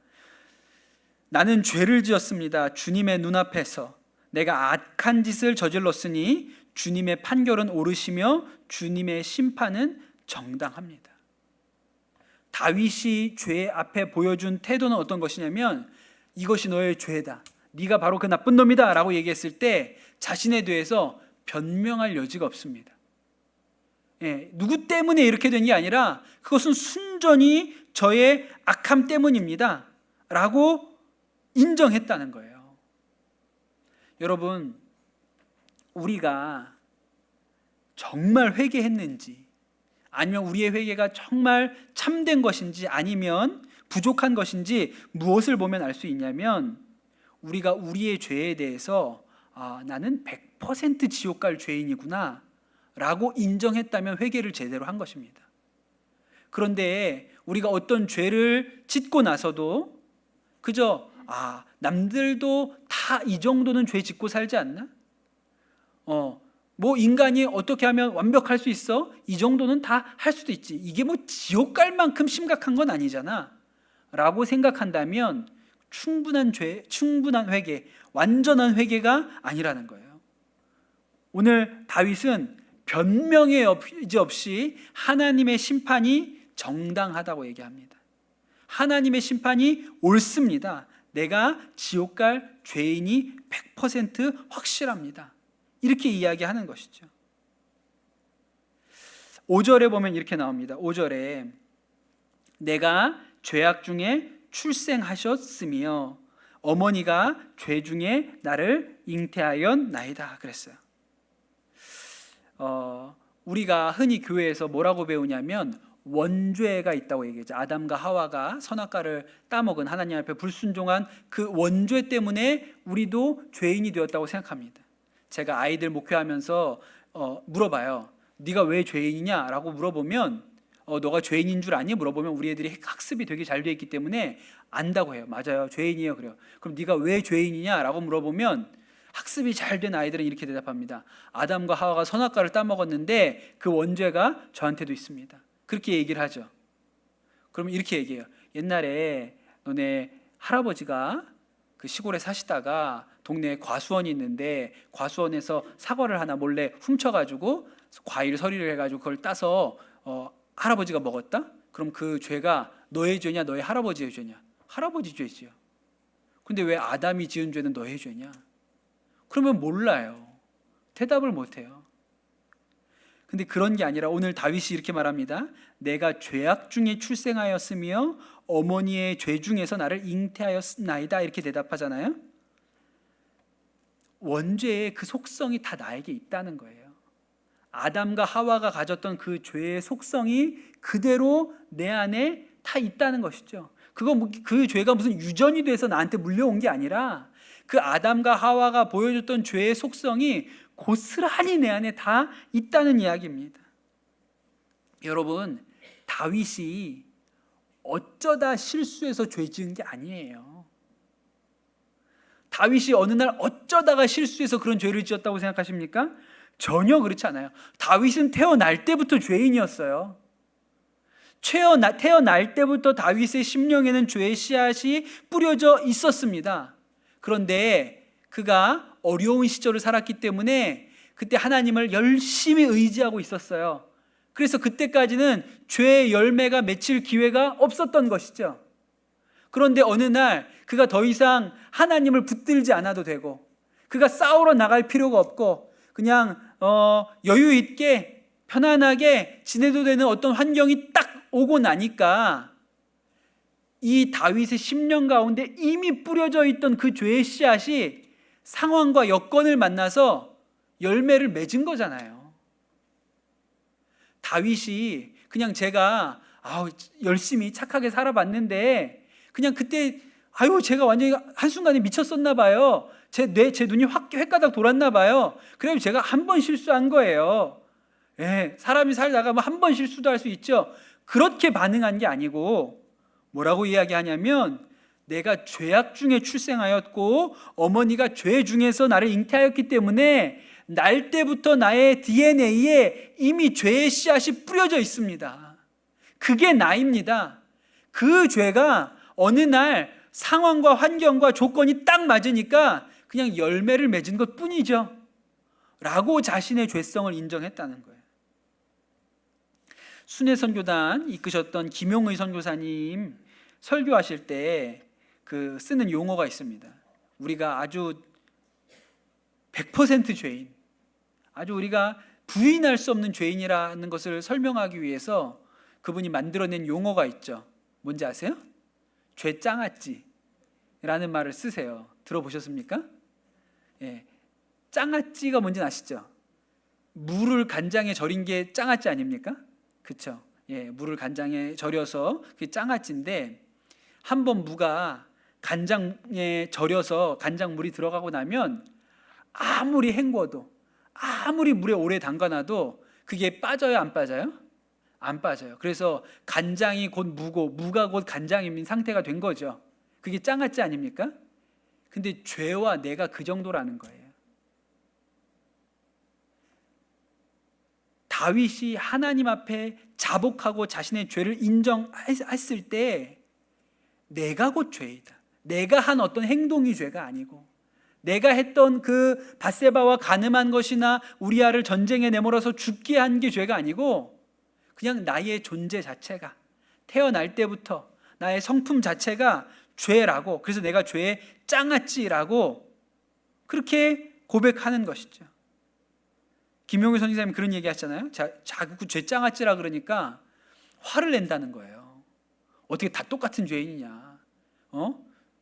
나는 죄를 지었습니다. 주님의 눈앞에서 내가 악한 짓을 저질렀으니 주님의 판결은 옳으시며 주님의 심판은 정당합니다. 다윗이 죄 앞에 보여준 태도는 어떤 것이냐면 이것이 너의 죄다. 네가 바로 그 나쁜 놈이다 라고 얘기했을 때 자신에 대해서 변명할 여지가 없습니다. 누구 때문에 이렇게 된 게 아니라 그것은 순전히 저의 악함 때문입니다 라고 인정했다는 거예요. 여러분, 우리가 정말 회개했는지 아니면 우리의 회개가 정말 참된 것인지 아니면 부족한 것인지 무엇을 보면 알 수 있냐면 우리가 우리의 죄에 대해서 나는 100% 지옥 갈 죄인이구나 라고 인정했다면 회개를 제대로 한 것입니다. 그런데 우리가 어떤 죄를 짓고 나서도 그저 남들도 다 이 정도는 죄 짓고 살지 않나? 뭐 인간이 어떻게 하면 완벽할 수 있어? 이 정도는 다 할 수도 있지. 이게 뭐 지옥 갈 만큼 심각한 건 아니잖아 라고 생각한다면 충분한 회개, 완전한 회개가 아니라는 거예요. 오늘 다윗은 변명의 여지 없이 하나님의 심판이 정당하다고 얘기합니다. 하나님의 심판이 옳습니다. 내가 지옥 갈 죄인이 100% 확실합니다. 이렇게 이야기하는 것이죠. 5절에 보면 이렇게 나옵니다. 5절에 내가 죄악 중에 출생하셨으며 어머니가 죄 중에 나를 잉태하였나이다 그랬어요. 우리가 흔히 교회에서 뭐라고 배우냐면 원죄가 있다고 얘기하죠. 아담과 하와가 선악과를 따먹은, 하나님 앞에 불순종한 그 원죄 때문에 우리도 죄인이 되었다고 생각합니다. 제가 아이들 목회하면서 물어봐요. 네가 왜 죄인이냐? 라고 물어보면 너가 죄인인 줄 아니? 물어보면 우리 애들이 학습이 되게 잘 돼 있기 때문에 안다고 해요. 맞아요, 죄인이에요. 그래요. 그럼 네가 왜 죄인이냐? 라고 물어보면 학습이 잘 된 아이들은 이렇게 대답합니다. 아담과 하와가 선악과를 따먹었는데 그 원죄가 저한테도 있습니다. 그렇게 얘기를 하죠. 그러면 이렇게 얘기해요. 옛날에 너네 할아버지가 그 시골에 사시다가 동네에 과수원이 있는데 과수원에서 사과를 하나 몰래 훔쳐가지고 과일 서리를 해가지고 그걸 따서 할아버지가 먹었다? 그럼 그 죄가 너의 죄냐 너의 할아버지의 죄냐? 할아버지 죄지요. 근데 왜 아담이 지은 죄는 너의 죄냐? 그러면 몰라요. 대답을 못해요. 근데 그런 게 아니라 오늘 다윗이 이렇게 말합니다. 내가 죄악 중에 출생하였으며 어머니의 죄 중에서 나를 잉태하였나이다 이렇게 대답하잖아요. 원죄의 그 속성이 다 나에게 있다는 거예요. 아담과 하와가 가졌던 그 죄의 속성이 그대로 내 안에 다 있다는 것이죠. 그 죄가 무슨 유전이 돼서 나한테 물려온 게 아니라 그 아담과 하와가 보여줬던 죄의 속성이 고스란히 내 안에 다 있다는 이야기입니다. 여러분, 다윗이 어쩌다 실수해서 죄 지은 게 아니에요. 다윗이 어느 날 어쩌다가 실수해서 그런 죄를 지었다고 생각하십니까? 전혀 그렇지 않아요. 다윗은 태어날 때부터 죄인이었어요. 태어날 때부터 다윗의 심령에는 죄의 씨앗이 뿌려져 있었습니다. 그런데 그가 어려운 시절을 살았기 때문에 그때 하나님을 열심히 의지하고 있었어요. 그래서 그때까지는 죄의 열매가 맺힐 기회가 없었던 것이죠. 그런데 어느 날 그가 더 이상 하나님을 붙들지 않아도 되고 그가 싸우러 나갈 필요가 없고 그냥 여유 있게 편안하게 지내도 되는 어떤 환경이 딱 오고 나니까 이 다윗의 심령 가운데 이미 뿌려져 있던 그 죄의 씨앗이 상황과 여건을 만나서 열매를 맺은 거잖아요. 다윗이 그냥 제가 열심히 착하게 살아봤는데 그냥 그때 제가 완전히 한순간에 미쳤었나 봐요. 제 눈이 횟가닥 돌았나 봐요. 그래서 제가 한 번 실수한 거예요. 사람이 살다가 한 번 실수도 할 수 있죠. 그렇게 반응한 게 아니고 뭐라고 이야기하냐면 내가 죄악 중에 출생하였고 어머니가 죄 중에서 나를 잉태하였기 때문에 날 때부터 나의 DNA에 이미 죄의 씨앗이 뿌려져 있습니다. 그게 나입니다. 그 죄가 어느 날 상황과 환경과 조건이 딱 맞으니까 그냥 열매를 맺은 것 뿐이죠 라고 자신의 죄성을 인정했다는 거예요. 순회선교단 이끄셨던 김용의 선교사님 설교하실 때 그 쓰는 용어가 있습니다. 우리가 아주 100% 죄인, 아주 우리가 부인할 수 없는 죄인이라는 것을 설명하기 위해서 그분이 만들어낸 용어가 있죠. 뭔지 아세요? 죄짱아찌라는 말을 쓰세요. 들어보셨습니까? 짱아찌가 뭔지 아시죠? 물을 간장에 절인 게 짱아찌 아닙니까? 그렇죠? 물을 간장에 절여서 그게 짱아찌인데 한번 무가 간장에 절여서 간장물이 들어가고 나면 아무리 헹궈도, 아무리 물에 오래 담가놔도 그게 빠져요, 안 빠져요? 안 빠져요. 그래서 간장이 곧 무고 무가 곧 간장인 상태가 된 거죠. 그게 장아찌 아닙니까? 근데 죄와 내가 그 정도라는 거예요. 다윗이 하나님 앞에 자복하고 자신의 죄를 인정했을 때 내가 곧 죄이다. 내가 한 어떤 행동이 죄가 아니고, 내가 했던 그 밧세바와 간음한 것이나 우리아를 전쟁에 내몰아서 죽게 한 게 죄가 아니고, 그냥 나의 존재 자체가, 태어날 때부터 나의 성품 자체가 죄라고, 그래서 내가 죄의 장아찌라고 그렇게 고백하는 것이죠. 김용희 선생님이 그런 얘기 하셨잖아요. 자꾸 죄 장아찌라 그러니까 화를 낸다는 거예요. 어떻게 다 똑같은 죄인이냐,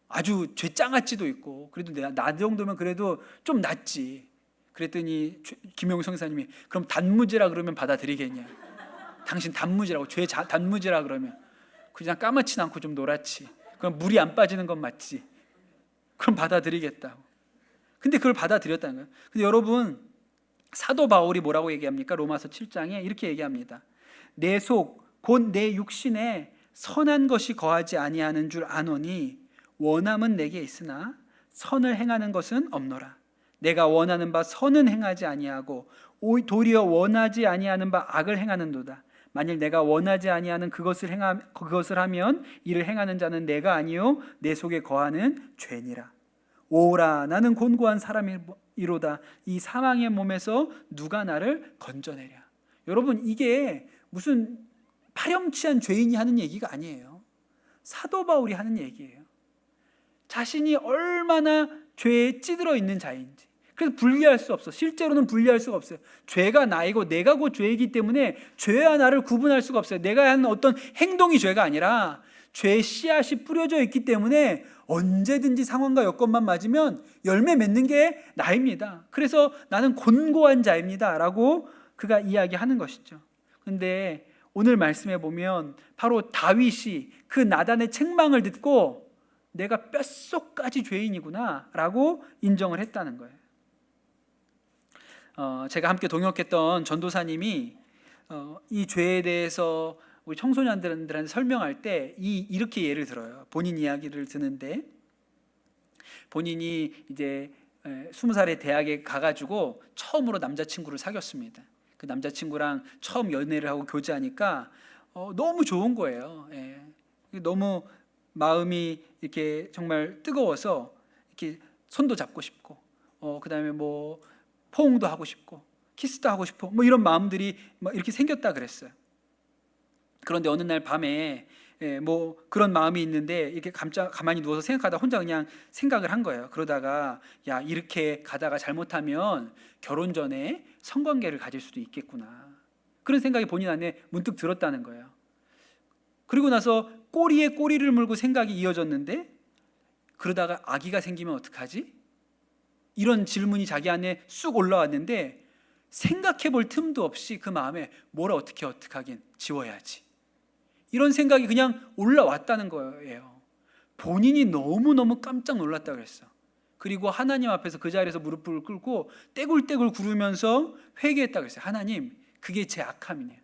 아주 죄 장아찌도 있고, 그래도 나 정도면 그래도 좀 낫지. 그랬더니 김용희 선생님이 그럼 단무지라 그러면 받아들이겠냐? 당신 단무지라고, 죄 단무지라 그러면 그냥 까맣진 않고 좀 노랗지. 그럼 물이 안 빠지는 건 맞지. 그럼 받아들이겠다고. 근데 그걸 받아들였다는 거예요. 근데 여러분, 사도 바울이 뭐라고 얘기합니까? 로마서 7장에 이렇게 얘기합니다. 내 속 곧 내 육신에 선한 것이 거하지 아니하는 줄 아노니 원함은 내게 있으나 선을 행하는 것은 없노라. 내가 원하는 바 선은 행하지 아니하고 도리어 원하지 아니하는 바 악을 행하는도다. 만일 내가 원하지 아니하는 그것을 하면 이를 행하는 자는 내가 아니요 내 속에 거하는 죄니라. 오라, 나는 곤고한 사람이로다. 이 사망의 몸에서 누가 나를 건져내랴. 여러분, 이게 무슨 파렴치한 죄인이 하는 얘기가 아니에요. 사도 바울이 하는 얘기예요. 자신이 얼마나 죄에 찌들어 있는 자인지. 그래서 분리할 수 없어. 실제로는 분리할 수가 없어요. 죄가 나이고 내가 곧 죄이기 때문에 죄와 나를 구분할 수가 없어요. 내가 하는 어떤 행동이 죄가 아니라 죄의 씨앗이 뿌려져 있기 때문에 언제든지 상황과 여건만 맞으면 열매 맺는 게 나입니다. 그래서 나는 곤고한 자입니다 라고 그가 이야기하는 것이죠. 그런데 오늘 말씀에 보면 바로 다윗이 그 나단의 책망을 듣고 내가 뼛속까지 죄인이구나 라고 인정을 했다는 거예요. 제가 함께 동역했던 전도사님이 이 죄에 대해서 우리 청소년들한테 설명할 때 이렇게 예를 들어요. 본인 이야기를 드는데, 본인이 이제 20살에 대학에 가가지고 처음으로 남자친구를 사귀었습니다. 그 남자친구랑 처음 연애를 하고 교제하니까 너무 좋은 거예요. 너무 마음이 이렇게 정말 뜨거워서 이렇게 손도 잡고 싶고, 그다음에 뭐 포옹도 하고 싶고, 키스도 하고 싶고, 뭐 이런 마음들이 막 이렇게 생겼다 그랬어요. 그런데 어느 날 밤에 뭐 그런 마음이 있는데 이렇게 가만히 누워서 생각하다 혼자 그냥 생각을 한 거예요. 그러다가 야, 이렇게 가다가 잘못하면 결혼 전에 성관계를 가질 수도 있겠구나, 그런 생각이 본인 안에 문득 들었다는 거예요. 그리고 나서 꼬리에 꼬리를 물고 생각이 이어졌는데, 그러다가 아기가 생기면 어떡하지? 이런 질문이 자기 안에 쑥 올라왔는데 생각해 볼 틈도 없이 그 마음에 뭘 어떻게 하긴, 지워야지, 이런 생각이 그냥 올라왔다는 거예요. 본인이 너무너무 깜짝 놀랐다고 그랬어. 그리고 하나님 앞에서 그 자리에서 무릎을 꿇고 떼굴떼굴 구르면서 회개했다고 그랬어요. 하나님, 그게 제 악함이네요.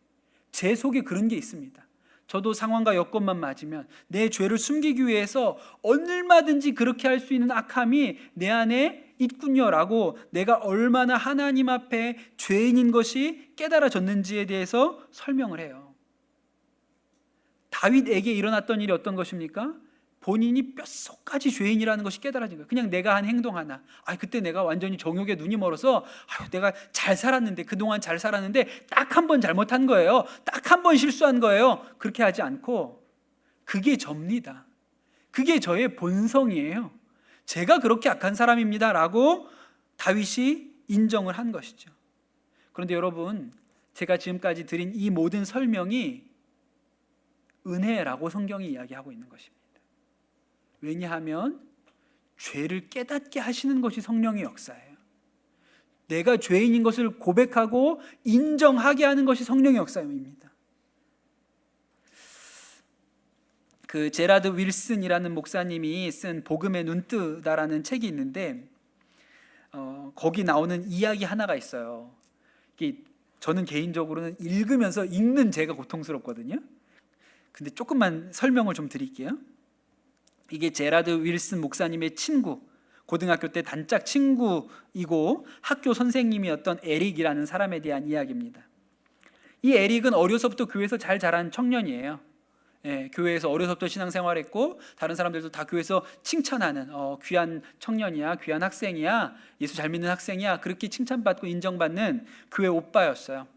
제 속에 그런 게 있습니다. 저도 상황과 여건만 맞으면 내 죄를 숨기기 위해서 얼마든지 그렇게 할 수 있는 악함이 내 안에 있군요라고, 내가 얼마나 하나님 앞에 죄인인 것이 깨달아졌는지에 대해서 설명을 해요. 다윗에게 일어났던 일이 어떤 것입니까? 본인이 뼛속까지 죄인이라는 것이 깨달아진 거예요. 그냥 내가 한 행동 하나, 그때 내가 완전히 정욕에 눈이 멀어서 내가 잘 살았는데, 그동안 잘 살았는데 딱 한 번 잘못한 거예요, 딱 한 번 실수한 거예요. 그렇게 하지 않고 그게 접니다. 그게 저의 본성이에요. 제가 그렇게 악한 사람입니다 라고 다윗이 인정을 한 것이죠. 그런데 여러분, 제가 지금까지 드린 이 모든 설명이 은혜라고 성경이 이야기하고 있는 것입니다. 왜냐하면 죄를 깨닫게 하시는 것이 성령의 역사예요. 내가 죄인인 것을 고백하고 인정하게 하는 것이 성령의 역사입니다. 그 제라드 윌슨이라는 목사님이 쓴 복음의 눈뜨다라는 책이 있는데 거기 나오는 이야기 하나가 있어요. 이게 저는 개인적으로는 읽으면서 읽는 제가 고통스럽거든요. 근데 조금만 설명을 좀 드릴게요. 이게 제라드 윌슨 목사님의 친구, 고등학교 때 단짝 친구이고 학교 선생님이었던 에릭이라는 사람에 대한 이야기입니다. 이 에릭은 어려서부터 교회에서 잘 자란 청년이에요. 교회에서 어려서부터 신앙생활했고 다른 사람들도 다 교회에서 칭찬하는 귀한 청년이야, 귀한 학생이야, 예수 잘 믿는 학생이야, 그렇게 칭찬받고 인정받는 교회 오빠였어요.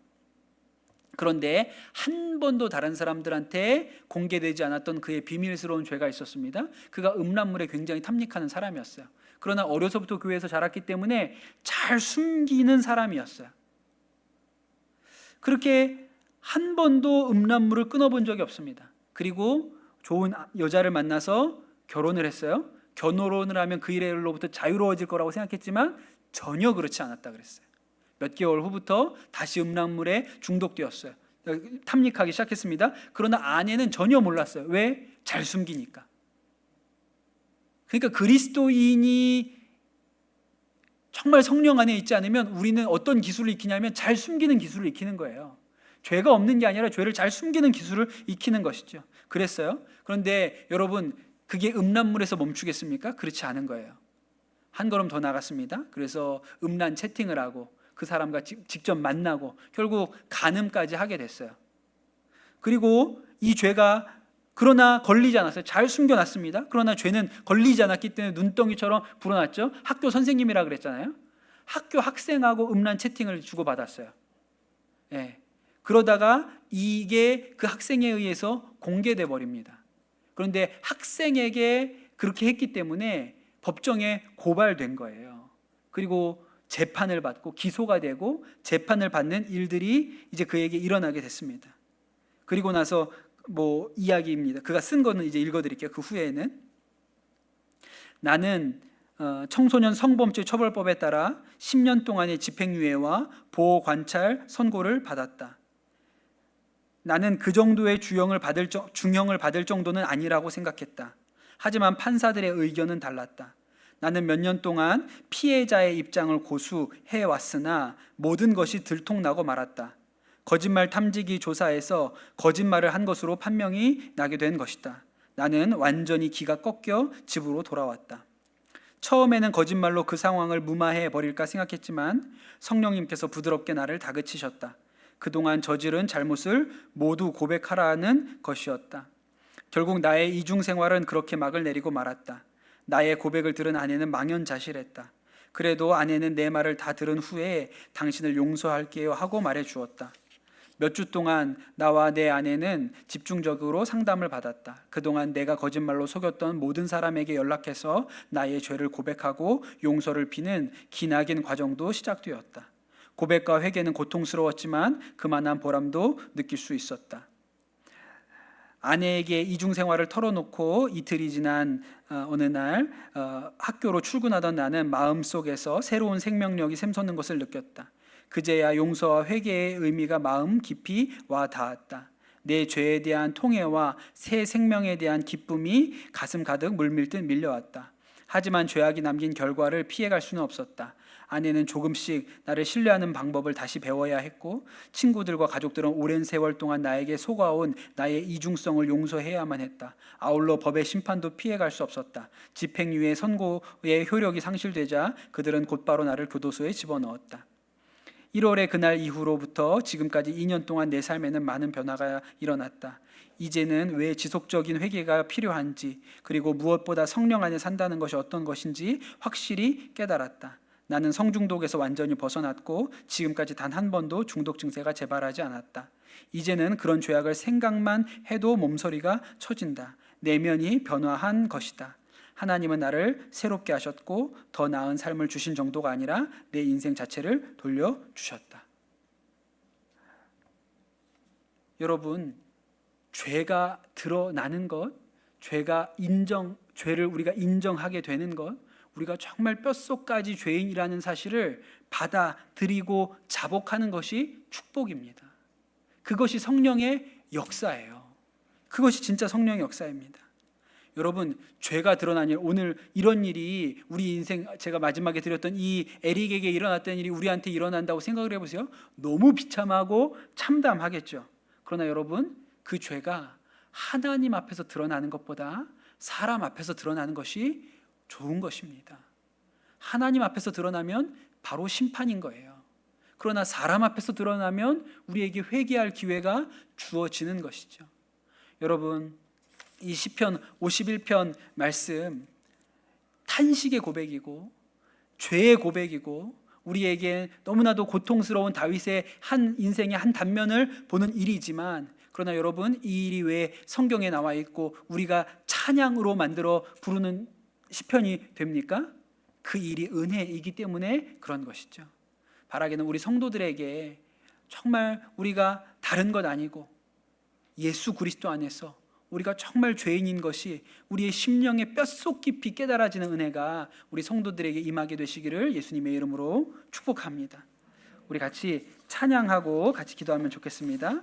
그런데 한 번도 다른 사람들한테 공개되지 않았던 그의 비밀스러운 죄가 있었습니다. 그가 음란물에 굉장히 탐닉하는 사람이었어요. 그러나 어려서부터 교회에서 자랐기 때문에 잘 숨기는 사람이었어요. 그렇게 한 번도 음란물을 끊어본 적이 없습니다. 그리고 좋은 여자를 만나서 결혼을 했어요. 결혼을 하면 그 일로부터 자유로워질 거라고 생각했지만 전혀 그렇지 않았다 그랬어요. 몇 개월 후부터 다시 음란물에 중독되었어요. 탐닉하기 시작했습니다. 그러나 아내는 전혀 몰랐어요. 왜? 잘 숨기니까. 그러니까 그리스도인이 정말 성령 안에 있지 않으면 우리는 어떤 기술을 익히냐면 잘 숨기는 기술을 익히는 거예요. 죄가 없는 게 아니라 죄를 잘 숨기는 기술을 익히는 것이죠. 그랬어요. 그런데 여러분, 그게 음란물에서 멈추겠습니까? 그렇지 않은 거예요. 한 걸음 더 나갔습니다. 그래서 음란 채팅을 하고 그 사람과 직접 만나고 결국 간음까지 하게 됐어요. 그리고 이 죄가 그러나 걸리지 않았어요. 잘 숨겨놨습니다. 그러나 죄는 걸리지 않았기 때문에 눈덩이처럼 불어났죠. 학교 선생님이라 그랬잖아요. 학교 학생하고 음란 채팅을 주고받았어요. 그러다가 이게 그 학생에 의해서 공개돼 버립니다. 그런데 학생에게 그렇게 했기 때문에 법정에 고발된 거예요. 그리고 재판을 받고 기소가 되고 재판을 받는 일들이 이제 그에게 일어나게 됐습니다. 그리고 나서 이야기입니다. 그가 쓴 거는 이제 읽어드릴게요. 그 후에는 나는 청소년 성범죄 처벌법에 따라 10년 동안의 집행유예와 보호관찰 선고를 받았다. 나는 그 정도의 중형을 받을 정도는 아니라고 생각했다. 하지만 판사들의 의견은 달랐다. 나는 몇 년 동안 피해자의 입장을 고수해 왔으나 모든 것이 들통나고 말았다. 거짓말 탐지기 조사에서 거짓말을 한 것으로 판명이 나게 된 것이다. 나는 완전히 기가 꺾여 집으로 돌아왔다. 처음에는 거짓말로 그 상황을 무마해 버릴까 생각했지만 성령님께서 부드럽게 나를 다그치셨다. 그동안 저지른 잘못을 모두 고백하라는 것이었다. 결국 나의 이중 생활은 그렇게 막을 내리고 말았다. 나의 고백을 들은 아내는 망연자실했다. 그래도 아내는 내 말을 다 들은 후에 당신을 용서할게요 하고 말해 주었다. 몇 주 동안 나와 내 아내는 집중적으로 상담을 받았다. 그동안 내가 거짓말로 속였던 모든 사람에게 연락해서 나의 죄를 고백하고 용서를 비는 기나긴 과정도 시작되었다. 고백과 회개는 고통스러웠지만 그만한 보람도 느낄 수 있었다. 아내에게 이중생활을 털어놓고 이틀이 지난 어느 날 학교로 출근하던 나는 마음속에서 새로운 생명력이 샘솟는 것을 느꼈다. 그제야 용서와 회개의 의미가 마음 깊이 와 닿았다. 내 죄에 대한 통회와 새 생명에 대한 기쁨이 가슴 가득 물밀듯 밀려왔다. 하지만 죄악이 남긴 결과를 피해갈 수는 없었다. 아내는 조금씩 나를 신뢰하는 방법을 다시 배워야 했고 친구들과 가족들은 오랜 세월 동안 나에게 속아온 나의 이중성을 용서해야만 했다. 아울러 법의 심판도 피해갈 수 없었다. 집행유예 선고의 효력이 상실되자 그들은 곧바로 나를 교도소에 집어넣었다. 1월의 그날 이후로부터 지금까지 2년 동안 내 삶에는 많은 변화가 일어났다. 이제는 왜 지속적인 회개가 필요한지 그리고 무엇보다 성령 안에 산다는 것이 어떤 것인지 확실히 깨달았다. 나는 성중독에서 완전히 벗어났고 지금까지 단 한 번도 중독 증세가 재발하지 않았다. 이제는 그런 죄악을 생각만 해도 몸서리가 쳐진다. 내면이 변화한 것이다. 하나님은 나를 새롭게 하셨고 더 나은 삶을 주신 정도가 아니라 내 인생 자체를 돌려주셨다. 여러분, 죄가 드러나는 것, 죄를 우리가 인정하게 되는 것, 우리가 정말 뼛속까지 죄인이라는 사실을 받아들이고 자복하는 것이 축복입니다. 그것이 성령의 역사예요. 그것이 진짜 성령의 역사입니다. 여러분, 죄가 드러난 일, 오늘 이런 일이 우리 인생, 제가 마지막에 드렸던 이 에릭에게 일어났던 일이 우리한테 일어난다고 생각을 해보세요. 너무 비참하고 참담하겠죠. 그러나 여러분, 그 죄가 하나님 앞에서 드러나는 것보다 사람 앞에서 드러나는 것이 좋은 것입니다. 하나님 앞에서 드러나면 바로 심판인 거예요. 그러나 사람 앞에서 드러나면 우리에게 회개할 기회가 주어지는 것이죠. 여러분, 이 시편 51편 말씀, 탄식의 고백이고 죄의 고백이고 우리에게 너무나도 고통스러운 다윗의 한 인생의 한 단면을 보는 일이지만, 그러나 여러분, 이 일이 왜 성경에 나와 있고 우리가 찬양으로 만들어 부르는 시편이 됩니까? 그 일이 은혜이기 때문에 그런 것이죠. 바라기는 우리 성도들에게 정말 우리가 다른 것 아니고 예수 그리스도 안에서 우리가 정말 죄인인 것이 우리의 심령의 뼛속 깊이 깨달아지는 은혜가 우리 성도들에게 임하게 되시기를 예수님의 이름으로 축복합니다. 우리 같이 찬양하고 같이 기도하면 좋겠습니다.